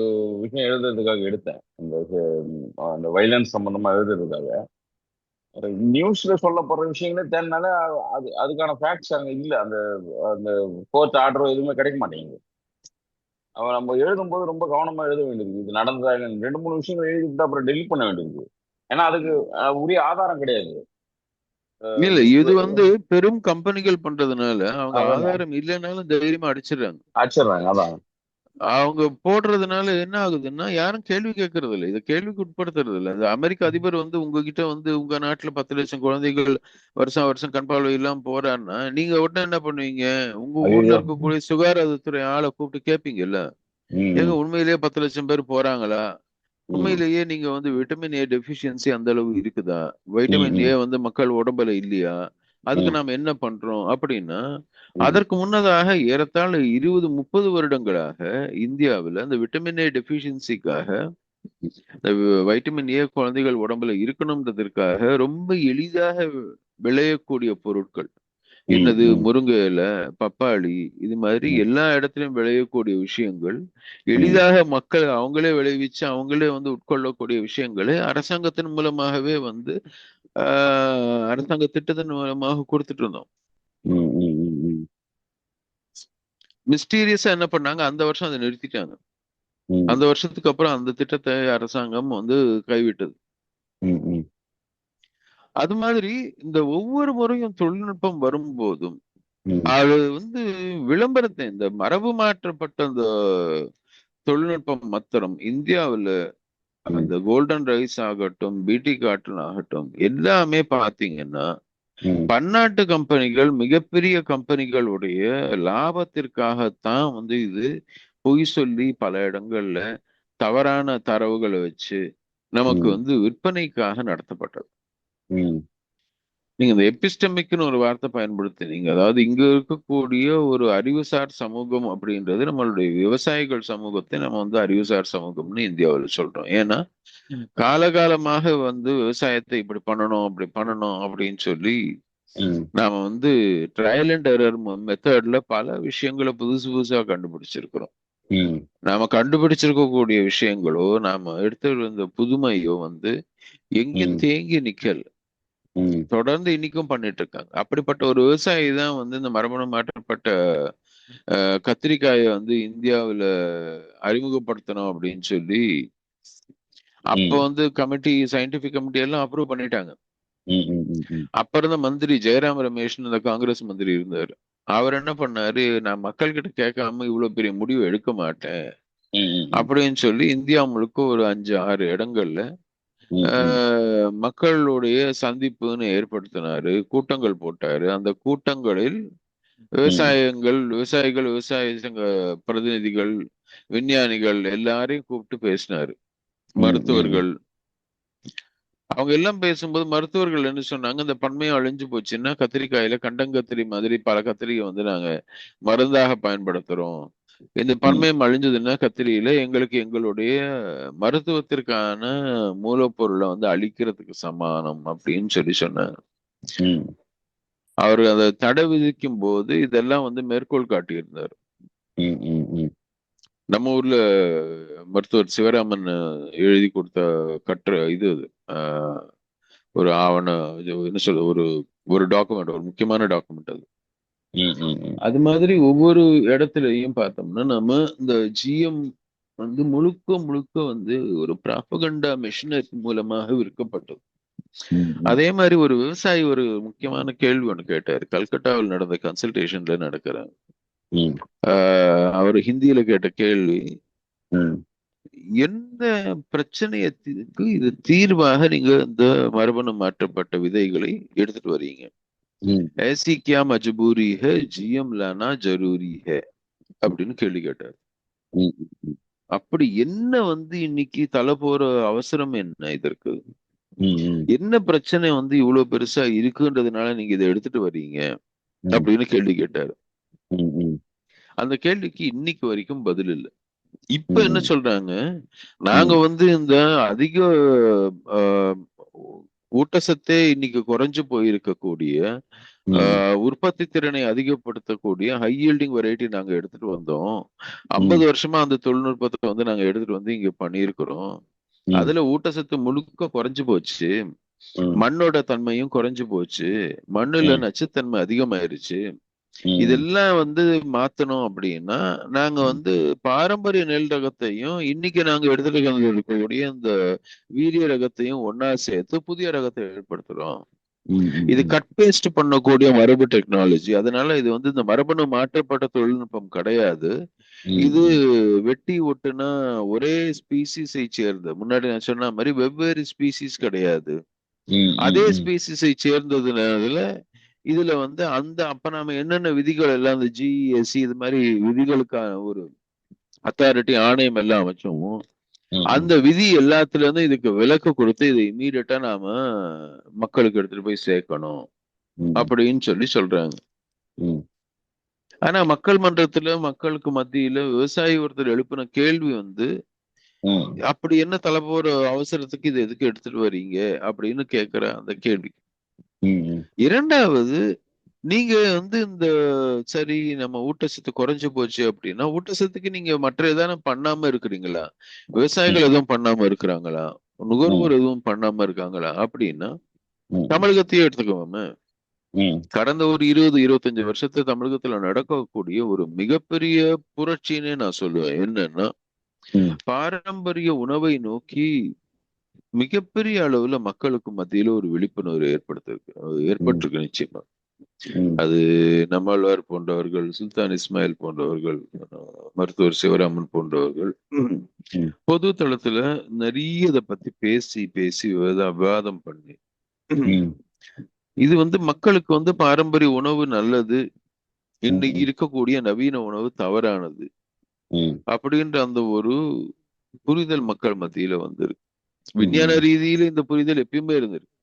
விஷயம் எழுதுறதுக்காக எடுத்தேன், அந்த வைலன்ஸ் சம்பந்தமா எழுதுறதுக்காக. நியூஸ்ல சொல்லப்படுற விஷயங்களே தேடினால அதுக்கான ஃபேக்ட்ஸ் அங்க இல்ல. அந்த அந்த கோர்ட் ஆர்டரோ எதுவுமே கிடைக்க மாட்டேங்குது. அவன் நம்ம எழுதும்போது ரொம்ப கவனமா எழுத வேண்டியது. இது நடந்ததா இல்லைன்னு 2 3 விஷயங்கள் எழுதிட்டு அப்புறம் டெலிட் பண்ண வேண்டியது. ஏன்னா அதுக்கு உரிய ஆதாரம் கிடையாது. இல்ல, இது வெ- வந்து பெரும் கம்பெனிகள் பண்றதுனால அவங்க அதான் ஆதாரம் இல்லைனாலும் தைரியமா அடிச்சிடுறாங்க. அடிச்சிடுறாங்க. அதான். அவங்க போடுறதுனால என்ன ஆகுதுன்னா யாரும் கேள்வி கேட்கறது இல்லை, இதை கேள்விக்கு உட்படுத்துறது இல்லை. இந்த அமெரிக்க அதிபர் வந்து உங்ககிட்ட வந்து உங்க நாட்டுல 10 லட்சம் குழந்தைகள் வருஷம் வருஷம் கண் பார்வை இல்லாம போறான்னா நீங்க உடனே என்ன பண்ணுவீங்க? உங்க ஊர்ல ஐயோ. இருக்கக்கூடிய சுகாதாரத்துறை ஆளை கூப்பிட்டு கேட்பீங்கல்ல, ஏங்க ம், உண்மையிலேயே 10 லட்சம் பேர் போறாங்களா? ம், உண்மையிலேயே நீங்க வந்து விட்டமின் ஏ டெஃபிஷியன்சி அந்த அளவு இருக்குதா? ம், வைட்டமின் ஏ ம், வந்து மக்கள் உடம்புல இல்லையா? அதுக்கு ம், நாம என்ன பண்றோம் அப்படின்னா, ம், அதற்கு முன்னதாக ஏறத்தாழ 20-30 வருடங்களாக இந்தியாவில் அந்த விட்டமின் ஏ டெஃபிஷியன்சிக்காக, இந்த வைட்டமின் ஏ குழந்தைகள் உடம்புல இருக்கணும்ன்றதற்காக ரொம்ப எளிதாக விளையக்கூடிய பொருட்கள் ம், என்னது, ம், முருங்கை இலை, பப்பாளி, இது மாதிரி ம், எல்லா இடத்துலயும் விளையக்கூடிய விஷயங்கள், ம், எளிதாக மக்கள் அவங்களே விளைவிச்சு அவங்களே வந்து உட்கொள்ளக்கூடிய விஷயங்களை அரசாங்கத்தின் மூலமாகவே வந்து அரசாங்க திட்டத்தின் மூலமாக கொடுத்துட்டு இருந்தோம். ம், ம், ம், மிஸ்டீரியஸா என்ன பண்ணாங்க, அந்த வருஷம் அதை நிறுத்திட்டாங்க. ம், அந்த வருஷத்துக்கு அப்புறம் அந்த திட்டத்தை அரசாங்கம் வந்து கைவிட்டது. ம், ம், அது மாதிரி இந்த ஒவ்வொரு முறையும் தொழில்நுட்பம் வரும்போதும் ம், அது வந்து விளம்பரத்தை, இந்த மரபு மாற்றப்பட்ட அந்த தொழில்நுட்பம் மாத்திரம் இந்தியாவுல ம், அந்த கோல்டன் ரைஸ் ஆகட்டும், பிடி காட்டன் ஆகட்டும், எல்லாமே பாத்தீங்கன்னா ம், பன்னாட்டு கம்பெனிகள், மிகப்பெரிய கம்பெனிகளுடைய லாபத்திற்காகத்தான் வந்து இது பொய் சொல்லி பல இடங்கள்ல தவறான தரவுகளை வச்சு நமக்கு ம், வந்து விற்பனைக்காக நடத்தப்பட்டது. ம், நீங்க இந்த எபிஸ்டமிக்னு ஒரு வார்த்தை பயன்படுத்தினீங்க. அதாவது இங்க இருக்கக்கூடிய ஒரு அறிவுசார் சமூகம் அப்படின்றது நம்மளுடைய விவசாயிகள் சமூகத்தை நம்ம வந்து அறிவுசார் சமூகம்னு இந்தியாவில் சொல்றோம். ஏன்னா காலகாலமாக வந்து விவசாயத்தை இப்படி பண்ணணும், அப்படி பண்ணணும் அப்படின்னு சொல்லி ம், நாம வந்து ட்ரையல் அண்ட் எரர் மெத்தட்ல பல விஷயங்களை புதுசு புதுசா கண்டுபிடிச்சிருக்கிறோம். ம், நாம கண்டுபிடிச்சிருக்கக்கூடிய விஷயங்களோ, நாம எடுத்து வந்த புதுமையோ வந்து எங்கேயும் ம், தேங்கி நிக்கல. ம், தொடர்ந்து இன்னைக்கும் பண்ணிட்டு இருக்காங்க. அப்படிப்பட்ட ஒரு விவசாயி தான் வந்து இந்த மரபணு மாற்றப்பட்ட கத்திரிக்காயை வந்து இந்தியாவுல அறிமுகப்படுத்தணும் அப்படின்னு சொல்லி அப்ப ம், வந்து கமிட்டி, சயின்டிபிக் கமிட்டி எல்லாம் அப்ரூவ் பண்ணிட்டாங்க. ம், ம், ம், அப்ப இருந்த மந்திரி ஜெயராம் ரமேஷ்னு இந்த காங்கிரஸ் மந்திரி இருந்தாரு. அவர் என்ன பண்ணாரு, நான் மக்கள் கிட்ட கேட்காம இவ்வளவு பெரிய முடிவு எடுக்க மாட்டேன் ம், அப்படின்னு சொல்லி இந்தியா முழுக்க ஒரு 5, 6 இடங்கள்ல ம், ம், மக்களுடைய சந்திப்புன்னு ஏற்படுத்தினாரு, கூட்டங்கள் போட்டாரு. அந்த கூட்டங்களில் ம், விவசாயிகள், விவசாய சங்க பிரதிநிதிகள், விஞ்ஞானிகள் எல்லாரையும் கூப்பிட்டு பேசினாரு. ம், ம், மருத்துவர்கள், அவங்க எல்லாம் பேசும்போது மருத்துவர்கள் என்ன சொன்னாங்க, இந்த பன்மையம் அழிஞ்சு போச்சுன்னா கத்திரிக்காயில கண்டங்கத்திரி மாதிரி பல கத்திரியை வந்து நாங்க மருந்தாக பயன்படுத்துறோம். இந்த ம், பன்மையம் அழிஞ்சதுன்னா கத்திரியில எங்களுக்கு எங்களுடைய மருத்துவத்திற்கான மூலப்பொருளை வந்து அழிக்கிறதுக்கு சமானம் அப்படின்னு சொல்லி சொன்னாங்க. ம், அவர் அதை தடை விதிக்கும் போது இதெல்லாம் வந்து மேற்கோள் காட்டியிருந்தார். ம், ம், நம்ம ஊர்ல மருத்துவர் சிவராமன் எழுதி கொடுத்த இது அது. ஒரு இது என்ன சொல்ல, ஒரு ஒரு டாக்குமெண்ட், ஒரு முக்கியமான டாக்குமெண்ட் அது. ம், அது மாதிரி ஒவ்வொரு இடத்துலயும் பார்த்தோம்னா நம்ம இந்த ஜிஎம் வந்து முழுக்க முழுக்க வந்து ஒரு ப்ராபகண்டா மிஷினரி மூலமாக விற்கப்பட்டது. ம், அதே மாதிரி ஒரு விவசாயி ஒரு முக்கியமான கேள்வி ஒண்ணு கேட்டாரு, கல்கட்டாவில் நடந்த கன்சல்டேஷன்ல நடக்கிறேன். ம், அவர் ஹிந்தியில கேட்ட கேள்வி, ம், எந்த பிரச்சனையத்துக்கு இது தீர்வாக நீங்க இந்த மரபணு மாற்றப்பட்ட விதைகளை எடுத்துட்டு வர்றீங்க? ம், ऐसी क्या मजबूरी है, जीएम लाना जरूरी है அப்படின்னு கேள்வி கேட்டார். ம், அப்படி என்ன வந்து இன்னைக்கு தலை போற அவசரம் என்ன இதற்கு? ம், என்ன பிரச்சனை வந்து இவ்வளவு பெருசா இருக்குன்றதுனால நீங்க இதை எடுத்துட்டு வர்றீங்க அப்படின்னு கேள்வி கேட்டாரு. ம், அந்த கேள்விக்கு இன்னைக்கு வரைக்கும் பதில் இல்லை. இப்ப என்ன ம், சொல்றாங்க, நாங்க ம், வந்து இந்த அதிக ஆஹ், ஊட்டச்சத்தே இன்னைக்கு குறைஞ்சு போயிருக்கக்கூடிய ம், உற்பத்தி திறனை அதிகப்படுத்தக்கூடிய ஹை yielding வெரைட்டி நாங்க எடுத்துட்டு வந்தோம். 50 ம், வருஷமா அந்த தொழில்நுட்பத்தை வந்து நாங்க எடுத்துட்டு வந்து இங்க பண்ணியிருக்கிறோம். ம், அதுல ஊட்டச்சத்து முழுக்க குறைஞ்சு போச்சு, ம், மண்ணோட தன்மையும் குறைஞ்சு போச்சு, மண்ணுல ம், நச்சுத்தன்மை அதிகமாயிருச்சு. ம், இதெல்லாம் வந்து மாத்தணும் அப்படின்னா நாங்க ம், வந்து பாரம்பரிய நெல் ரகத்தையும் இன்னைக்கு நாங்க எடுத்துட்டு இருக்கக்கூடிய இந்த வீரிய ரகத்தையும் ஒன்னா சேர்த்து புதிய ரகத்தை ஏற்படுத்துறோம். இது ம், கட் பேஸ்ட் பண்ணக்கூடிய மரபு டெக்னாலஜி. அதனால இது வந்து இந்த மரபணு மாற்றப்பட்ட தொழில்நுட்பம் கிடையாது. இது ம், வெட்டி ஒட்டுனா ஒரே ஸ்பீசிஸை சேர்ந்த, முன்னாடி நான் சொன்ன மாதிரி வெவ்வேறு ஸ்பீசிஸ் கிடையாது, அதே ம், ஸ்பீசிஸை சேர்ந்ததுனால இதுல வந்து அப்ப நாம என்னென்ன விதிகள் எல்லாம் இந்த ஜிஎஸ்சி இது மாதிரி விதிகளுக்கான ஒரு அத்தாரிட்டி ஆணையம் எல்லாம் வச்சோமோ ம், அந்த விதி எல்லாத்துல இருந்து இதுக்கு விலக்கு கொடுத்து இதை இம்மீடியட்டா நாம மக்களுக்கு எடுத்துட்டு போய் சேர்க்கணும் ம், அப்படின்னு சொல்லி சொல்றாங்க. ம், ஆனா மக்கள் மன்றத்துல மக்களுக்கு மத்தியில விவசாயி ஒருத்தர் எழுப்பின கேள்வி வந்து, ம், அப்படி என்ன தலை போற அவசரத்துக்கு இதை எதுக்கு எடுத்துட்டு வர்றீங்க அப்படின்னு கேக்குற அந்த கேள்வி. ம், இரண்டாவது, நீங்க வந்து இந்த சரி நம்ம ஊட்டச்சத்து குறைஞ்சு போச்சு அப்படின்னா ஊட்டச்சத்துக்கு நீங்க மற்ற எதான பண்ணாம இருக்கிறீங்களா? ம், விவசாயிகள் எதுவும் பண்ணாம இருக்கிறாங்களா? ம், நுகர்வோர் எதுவும் பண்ணாம இருக்காங்களா அப்படின்னா ம், தமிழகத்தையே எடுத்துக்கோமே. ம், கடந்த ஒரு 20, 25 வருஷத்துல தமிழகத்துல நடக்கக்கூடிய ஒரு மிகப்பெரிய புரட்சின்னே நான் சொல்லுவேன். என்னன்னா ம், பாரம்பரிய உணவை நோக்கி மிகப்பெரிய அளவுல மக்களுக்கு மத்தியில ஒரு விழிப்புணர்வு ம், ஏற்பட்டிருக்கு நிச்சயமா. ம், அது நம்மாழ்வார் போன்றவர்கள், சுல்தான் இஸ்மாயில் போன்றவர்கள், மருத்துவர் சிவராமன் போன்றவர்கள் ம், பொது தளத்துல நிறைய இதை பத்தி பேசி பேசி விவாதம் பண்ணி ம், இது மக்களுக்கு பாரம்பரிய உணவு நல்லது, இன்னைக்கு ம், இருக்கக்கூடிய நவீன உணவு தவறானது ம், அப்படின்ற அந்த ஒரு புரிதல் மக்கள் மத்தியில வந்திருக்கு. விஞ்ஞான ம், ரீதியில இந்த புரிதல் எப்பயுமே இருந்திருக்கு.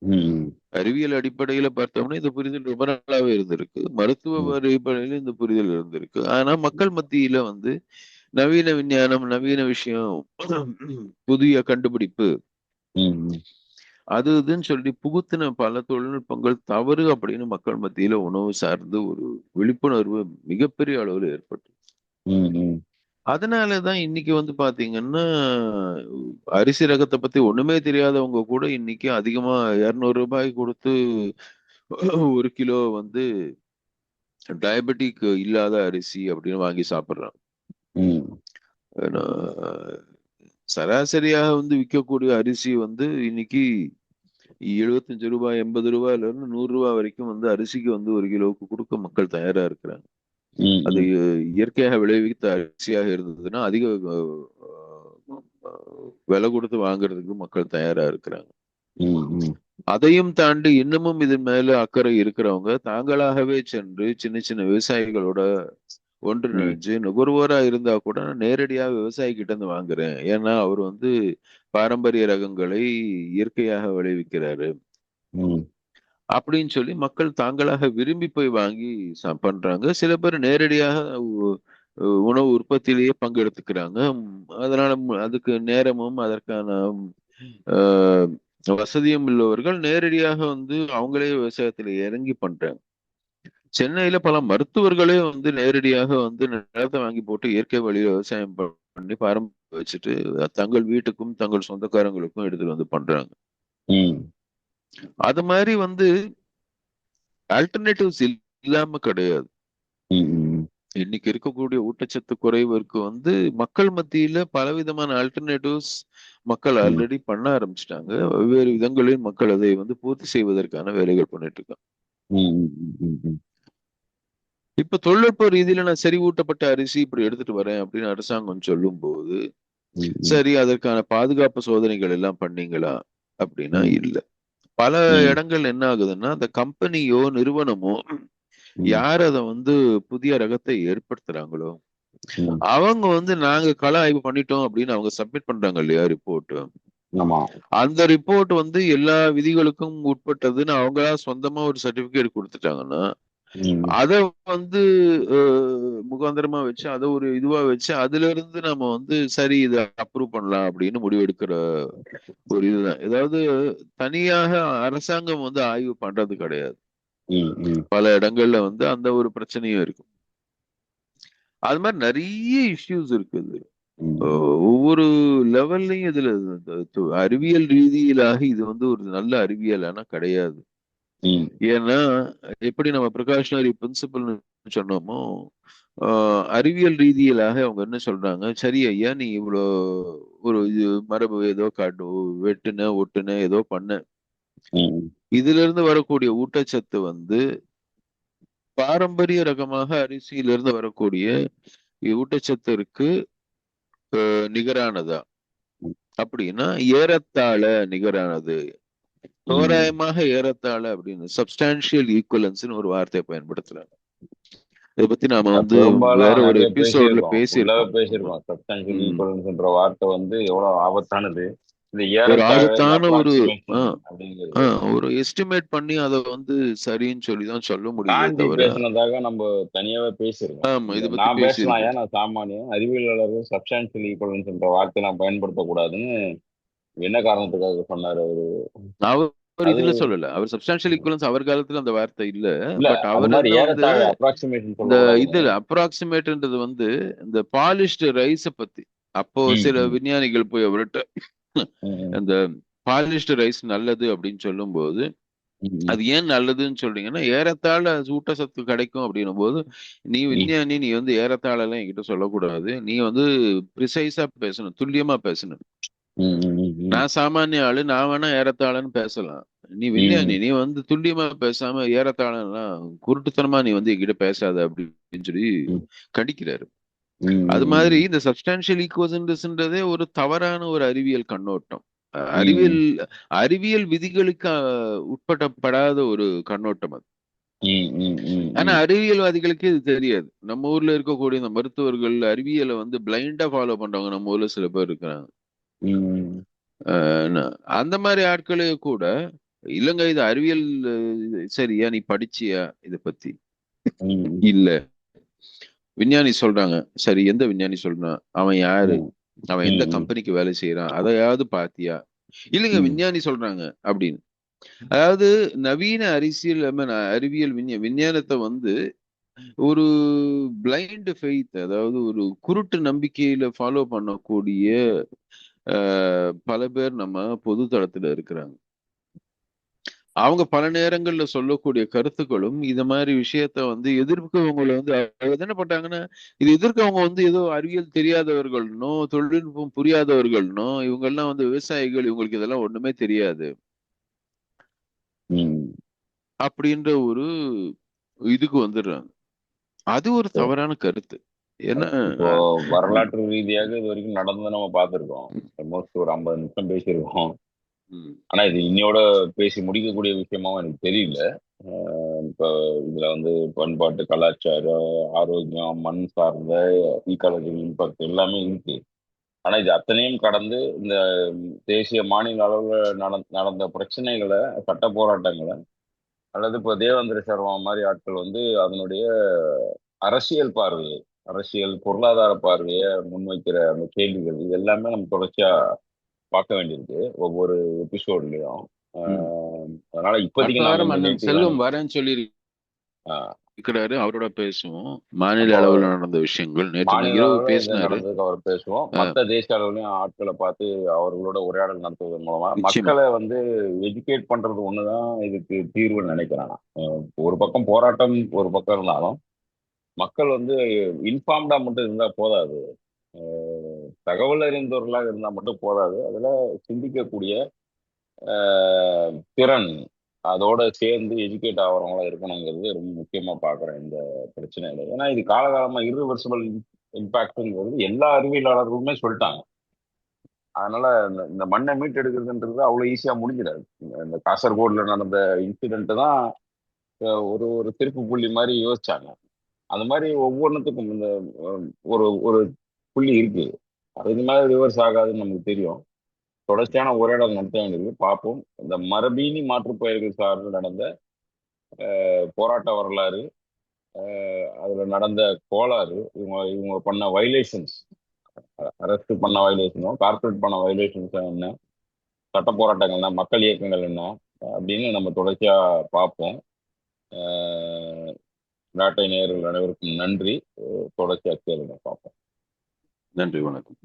ம், அறிவியல் அடிப்படையில பார்த்தோம்னா இந்த புரிதல் ரொம்ப நாளாவே இருந்திருக்கு. மருத்துவ ம், அடிப்படையில இந்த புரிதல் இருந்திருக்கு. ஆனா மக்கள் மத்தியில நவீன விஞ்ஞானம், நவீன விஷயம், புதிய கண்டுபிடிப்பு, ம், அது இதுன்னு சொல்லி புகுத்தின பல தொழில்நுட்பங்கள் தவறு அப்படின்னு மக்கள் மத்தியில உணவு சார்ந்து ஒரு விழிப்புணர்வு மிகப்பெரிய அளவுல ஏற்பட்டு, ம், அதனாலதான் இன்னைக்கு பாத்தீங்கன்னா அரிசி ரகத்தை பத்தி ஒண்ணுமே தெரியாதவங்க கூட இன்னைக்கு அதிகமா 200 ரூபாய் கொடுத்து ஒரு கிலோ டயபெட்டிக் இல்லாத அரிசி அப்படின்னு வாங்கி சாப்பிடுறாங்க. ம், ஏன்னா, சராசரியாக விற்கக்கூடிய அரிசி இன்னைக்கு 75 ரூபாய், 80 ரூபாயில இருந்து 100 ரூபாய் வரைக்கும் அரிசிக்கு ஒரு கிலோவுக்கு கொடுக்க மக்கள் தயாரா இருக்கிறாங்க. அது ம், இயற்கையாக விளைவித்த அரிசியாக இருந்ததுன்னா அதிக விலை கொடுத்து வாங்குறதுக்கு மக்கள் தயாரா இருக்கிறாங்க. ம், அதையும் தாண்டி இன்னமும் இது மேல அக்கறை இருக்கிறவங்க தாங்களாகவே சென்று சின்ன சின்ன விவசாயிகளோட ம், ஒன்றிணைஞ்சு நுகர்வோரா இருந்தா கூட நான் நேரடியா விவசாயி கிட்ட இருந்து வாங்குறேன், ஏன்னா அவர் பாரம்பரிய ரகங்களை இயற்கையாக விளைவிக்கிறாரு ம், அப்படின்னு சொல்லி மக்கள் தாங்களாக விரும்பி போய் வாங்கி பண்றாங்க. சில பேர் நேரடியாக உணவு உற்பத்தியிலேயே பங்கெடுத்துக்கிறாங்க. அதனால அதுக்கு நேரமும் அதற்கான ஆஹ், வசதியும் உள்ளவர்கள் நேரடியாக அவங்களே விவசாயத்துல இறங்கி பண்றாங்க. சென்னையில பல மருத்துவர்களே நேரடியாக நிலத்தை வாங்கி போட்டு இயற்கை வழியில விவசாயம் பண்ணி பாரம்பரிய வச்சுட்டு தங்கள் வீட்டுக்கும் தங்கள் சொந்தக்காரங்களுக்கும் எடுத்துட்டு பண்றாங்க. ம், அது மாதிரி ஆல்டர்னேட்டிவ்ஸ் இல்லாம கிடையாது. ம், இன்னைக்கு இருக்கக்கூடிய ஊட்டச்சத்து குறைவிற்கு மக்கள் மத்தியில பலவிதமான ஆல்டர்னேட்டிவ்ஸ் மக்கள் ம், ஆல்ரெடி பண்ண ஆரம்பிச்சிட்டாங்க. வெவ்வேறு விதங்களில் மக்கள் அதை பூர்த்தி செய்வதற்கான வேலைகள் பண்ணிட்டு இருக்காங்க. ம், இப்ப தொழில்நுட்ப ரீதியில நான் செறிவூட்டப்பட்ட அரிசி இப்படி எடுத்துட்டு வரேன் அப்படின்னு அரசாங்கம் சொல்லும் போது, ம், சரி அதற்கான பாதுகாப்பு சோதனைகள் எல்லாம் பண்ணீங்களா அப்படின்னா ம், இல்ல. பல ம், இடங்கள் என்ன ஆகுதுன்னா அந்த கம்பெனியோ நிறுவனமோ ம், யார் அதை புதிய ரகத்தை ஏற்படுத்துறாங்களோ ம். அவங்க நாங்க கள ஆய்வு பண்ணிட்டோம் அப்படின்னு அவங்க சப்மிட் பண்றாங்க இல்லையா ரிப்போர்ட். ஆமா. அந்த ரிப்போர்ட் எல்லா விதிகளுக்கும் உட்பட்டதுன்னு அவங்களா சொந்தமா ஒரு சர்டிபிகேட் கொடுத்துட்டாங்கன்னா ம், அத முகாந்திரமா வச்சு அதை ஒரு இதுவா வச்சு அதுல இருந்து நம்ம சரி இதை அப்ரூவ் பண்ணலாம் அப்படின்னு முடிவெடுக்கிற ஒரு இதுதான். ஏதாவது தனியாக அரசாங்கம் ஆய்வு பண்றது கிடையாது. ம், ம், பல இடங்கள்ல அந்த ஒரு பிரச்சனையும் இருக்கு. அது மாதிரி நிறைய இஷ்யூஸ் இருக்குது. ம், ஒவ்வொரு லெவல்லையும் இதுல அறிவியல் ரீதியிலாக இது ஒரு நல்ல அறிவியல் ஆனா கிடையாது. ம், ஏன்னா எப்படி நம்ம ப்ரிகாஷனரி பிரின்சிபல் சொன்னோமோ அறிவியல் ரீதியிலாக அவங்க என்ன சொல்றாங்க, சரி ஐயா நீ இவ்வளோ ஒரு இது மரபு ஏதோ காட்டு வெட்டுன ஒட்டுன ஏதோ பண்ண, ம், இதுல இருந்து வரக்கூடிய ஊட்டச்சத்து பாரம்பரிய ரகமாக அரிசியிலிருந்து வரக்கூடிய ஊட்டச்சத்திற்கு நிகரானதா அப்படின்னா ஏறத்தாழ நிகரானது, ம். தோராயமாக ஏறத்தாழ அப்படின்னு சப்ஸ்டான்சியல் ஈக்குவலன்ஸ்னு ஒரு வார்த்தையை பயன்படுத்துறாங்க. இதை பத்தி நாம வேற பெரும்பாலும் ஒரு நிறைய எபிசோட்ல பேசியிருக்கோம், ஃபுல்லாவே பேசியிருக்கோம். ஆமா. பேசியிருக்கோம். சப்ஸ்டான்ஷியல் உம் ஈக்குவலன்ஸ்ன்ற வார்த்தை வந்து எவ்வளவு ஆபத்தானது, இந்த ஒரு ஏறத்தாழ இந்த ஆபத்தான அப்ராக்சிமேஷன் அப்படிங்கிறது. ஒரு எஸ்டிமேட் பண்ணி அதை சரின்னு சொல்லிதான் சொல்ல முடியுதே காந்தி தவிர. பேசினதாக நம்ம தனியாவே பேசியிருக்கோம். ஆமா, இதை பத்தி நான் பேசலாம், பேசியிருக்கோம். ஏன் நான் சாமானியன், அறிவியலாளர்கள் சப்ஸ்டான்ஷியல் ஈக்குவலன்ஸ்ன்ற வார்த்தை நான் பயன்படுத்தக்கூடாதுன்னு என்ன காரணத்துக்காக சொன்னாரு அவரு? அவர் அது இதுல சொல்லல, அவர் சப்ஸ்டான்ஷியல் ஈக்குவலன்ஸ் அவர் காலத்துல அந்த வார்த்தை இல்ல. இல்ல, பட் அது அவர் மாதிரி என்ன ஏறத்தாழ அப்ராக்சிமேஷன் இந்த சொல்லக்கூடாதுன்னு. இதுல அப்ராக்சிமேட்ன்றது இந்த பாலிஷ்டு ரைஸ பத்தி அப்போ ம், சில ம், விஞ்ஞானிகள் போய் அவர்கிட்ட ம், அந்த பாலிஷ்டு ரைஸ் நல்லது அப்படின்னு சொல்லும்போது ம், அது ஏன் நல்லதுன்னு சொல்றீங்கன்னா, ஏறத்தாழ ஊட்டச்சத்து கிடைக்கும் அப்படின்னும் போது, நீ ம், விஞ்ஞானி, நீ வந்து ஏறத்தாழ எல்லாம் என்கிட்ட சொல்லக்கூடாது. நீ வந்து ப்ரிசைஸா பேசணும், துல்லியமா பேசணும். ம், ம், ம், நான் சாமானிய ஆளு, நான் வேணா ஏறத்தாழன்னு பேசலாம். நீ விஞ்ஞானி, ம், நீ வந்து துல்லியமா பேசாம ஏறத்தாழலாம் குருட்டுத்தனமா நீ வந்து என்கிட்ட பேசாத அப்படின்னு சொல்லி ம், கண்டிக்கிறாரு. அது மாதிரி ம், இந்த சப்ஸ்டான்ஷியல் ஈக்குவசன்ட்ன்றதே ஒரு தவறான ஒரு அறிவியல் கண்ணோட்டம். அறிவியல் ம், அறிவியல் விதிகளுக்கு உட்பட்டப்படாத ஒரு கண்ணோட்டம் அது. ம், ம், ம், ஆனா ம், அறிவியல்வாதிகளுக்கு இது தெரியாது. நம்ம ஊர்ல இருக்கக்கூடிய இந்த மருத்துவர்கள் அறிவியலை வந்து பிளைண்டா ஃபாலோ பண்றவங்க நம்ம ஊர்ல சில பேர் இருக்கிறாங்க. ம், அந்த மாதிரி ஆட்களே கூட இல்லங்க இது அறிவியல் சரியா நீ படிச்சியா இத பத்தி ம், இல்ல விஞ்ஞானி சொல்றாங்க சரி எந்த விஞ்ஞானி சொல்றான் அவன் யாரு ம், அவன் எந்த ம், கம்பெனிக்கு வேலை செய்யறான் அதையாவது பாத்தியா இல்லைங்க ம், விஞ்ஞானி சொல்றாங்க அப்படின்னு அதாவது நவீன அரசியல் I mean, அறிவியல் விஞ்ஞானத்தை வந்து ஒரு பிளைண்ட் ஃபெய்த் அதாவது ஒரு குருட்டு நம்பிக்கையில ஃபாலோ பண்ணக்கூடிய பல பேர் நம்ம பொது தளத்துல இருக்கிறாங்க அவங்க பல நேரங்கள்ல சொல்லக்கூடிய கருத்துக்களும் இது மாதிரி விஷயத்த வந்து எதிர்க்கவங்களை வந்து அவங்க என்ன பண்றாங்கன்னா இது எதிர்க்கவங்க வந்து ஏதோ அறிவியல் தெரியாதவர்கள்னோ தொழில்நுட்பம் புரியாதவர்கள்னோ இவங்க எல்லாம் வந்து விவசாயிகள் இவங்களுக்கு இதெல்லாம் ஒண்ணுமே தெரியாது ம். அப்படின்ற ஒரு இதுக்கு வந்துடுறாங்க அது ஒரு இப்போ தவறான கருத்து ஏன்னா இப்போ வரலாற்று ரீதியாக இது வரைக்கும் நடந்ததை நம்ம பார்த்திருக்கோம். ஆல்மோஸ்ட் ஒரு 50 நிமிஷம் பேசியிருக்கோம். ம், ஆனா இது இன்னையோட பேசி முடிக்கக்கூடிய விஷயமாவும் எனக்கு தெரியல. இப்போ இதுல வந்து பண்பாட்டு, கலாச்சாரம், ஆரோக்கியம், மண் சார்ந்த ஈக்காலஜிக்கல் இம்பாக்ட் எல்லாமே இருக்கு. ஆனா இது அத்தனையும் கடந்து இந்த தேசிய மாநில அளவுல நடந்த பிரச்சனைகளை, சட்ட போராட்டங்களை, அல்லது இப்போ தேவேந்திர சர்மா மாதிரி ஆட்கள் வந்து அதனுடைய அரசியல் பார்வையை, அரசியல் பொருளாதார பார்வையை முன்வைக்கிற அந்த கேள்விகள் இது எல்லாமே நம்ம தொடர்ச்சியா பார்க்க வேண்டியிருக்கு ஒவ்வொரு எபிசோட்லயும். ம். அதனால அடுத்த இப்போதைக்கு நாம வாரம் இந்த அண்ணன் நேரத்துக்கு செல்வம் வரேன்னு சொல்லி இருக்கிறாரு அவரோட பேசுவோம் மாநில அப்போ அளவுல நடந்த விஷயங்கள் நேற்று மாநில இரவு அளவில் இது பேசினாரு நடந்ததுக்கு அவர் பேசுவோம். மற்ற தேசிய அளவுலையும் ஆட்களை பார்த்து அவர்களோட உரையாடல் நடத்துவதன் மூலமா நிச்சயமா மக்களை வந்து எஜுகேட் பண்றது ஒண்ணுதான் இதுக்கு தீர்வுன்னு நினைக்கிறேன் நான். ஒரு பக்கம் போராட்டம் ஒரு பக்கம் இருந்தாலும் மக்கள் வந்து இன்ஃபார்ம்டா மட்டும் இருந்தா போதாது. தகவல் அறிந்தவர்களாக இருந்தா மட்டும் போதாது. அதுல சிந்திக்கக்கூடிய திறன் அதோட சேர்ந்து எஜுகேட் ஆகிறவங்களா இருக்கணுங்கிறது ரொம்ப முக்கியமா பாக்குறேன் இந்த பிரச்சனையில. ஏன்னா இது காலகாலமா irreversible இம்பாக்ட்ங்கிறது எல்லா அறிவியலாளர்களுமே சொல்லிட்டாங்க. அதனால இந்த மண்ணை மீட்டு எடுக்கிறதுன்றது அவ்வளவு ஈஸியா முடிஞ்சிடாது. இந்த காசர்கோட்ல நடந்த இன்சிடென்ட் தான் ஒரு ஒரு திருப்பு புள்ளி மாதிரி யோசிச்சாங்க. அது மாதிரி ஒவ்வொன்றுத்துக்கும் இந்த ஒரு ஒரு புள்ளி இருக்கு. அது இது மாதிரி ரிவர்ஸ் ஆகாதுன்னு நமக்கு தெரியும். தொடர்ச்சியான உரையாடல் நடத்த வேண்டியது பார்ப்போம். இந்த மரபீனி மாற்றுப்பயிர்கள் சார்ந்து நடந்த போராட்ட வரலாறு, அதுல நடந்த கோளாறு, இவங்க இவங்க பண்ண வைலேஷன்ஸ், அரசு பண்ண வயலேஷனும் கார்பரேட் பண்ண வயலேஷன்ஸ் என்ன, சட்ட போராட்டங்கள் என்ன, மக்கள் இயக்கங்கள் என்ன அப்படின்னு நம்ம தொடர்ச்சியா பார்ப்போம். அஹ் நாட்டை நேயர்கள் அனைவருக்கும் நன்றி. தொடர்ச்சியா கேளுங்க, பார்ப்போம். நன்றி வணக்கம்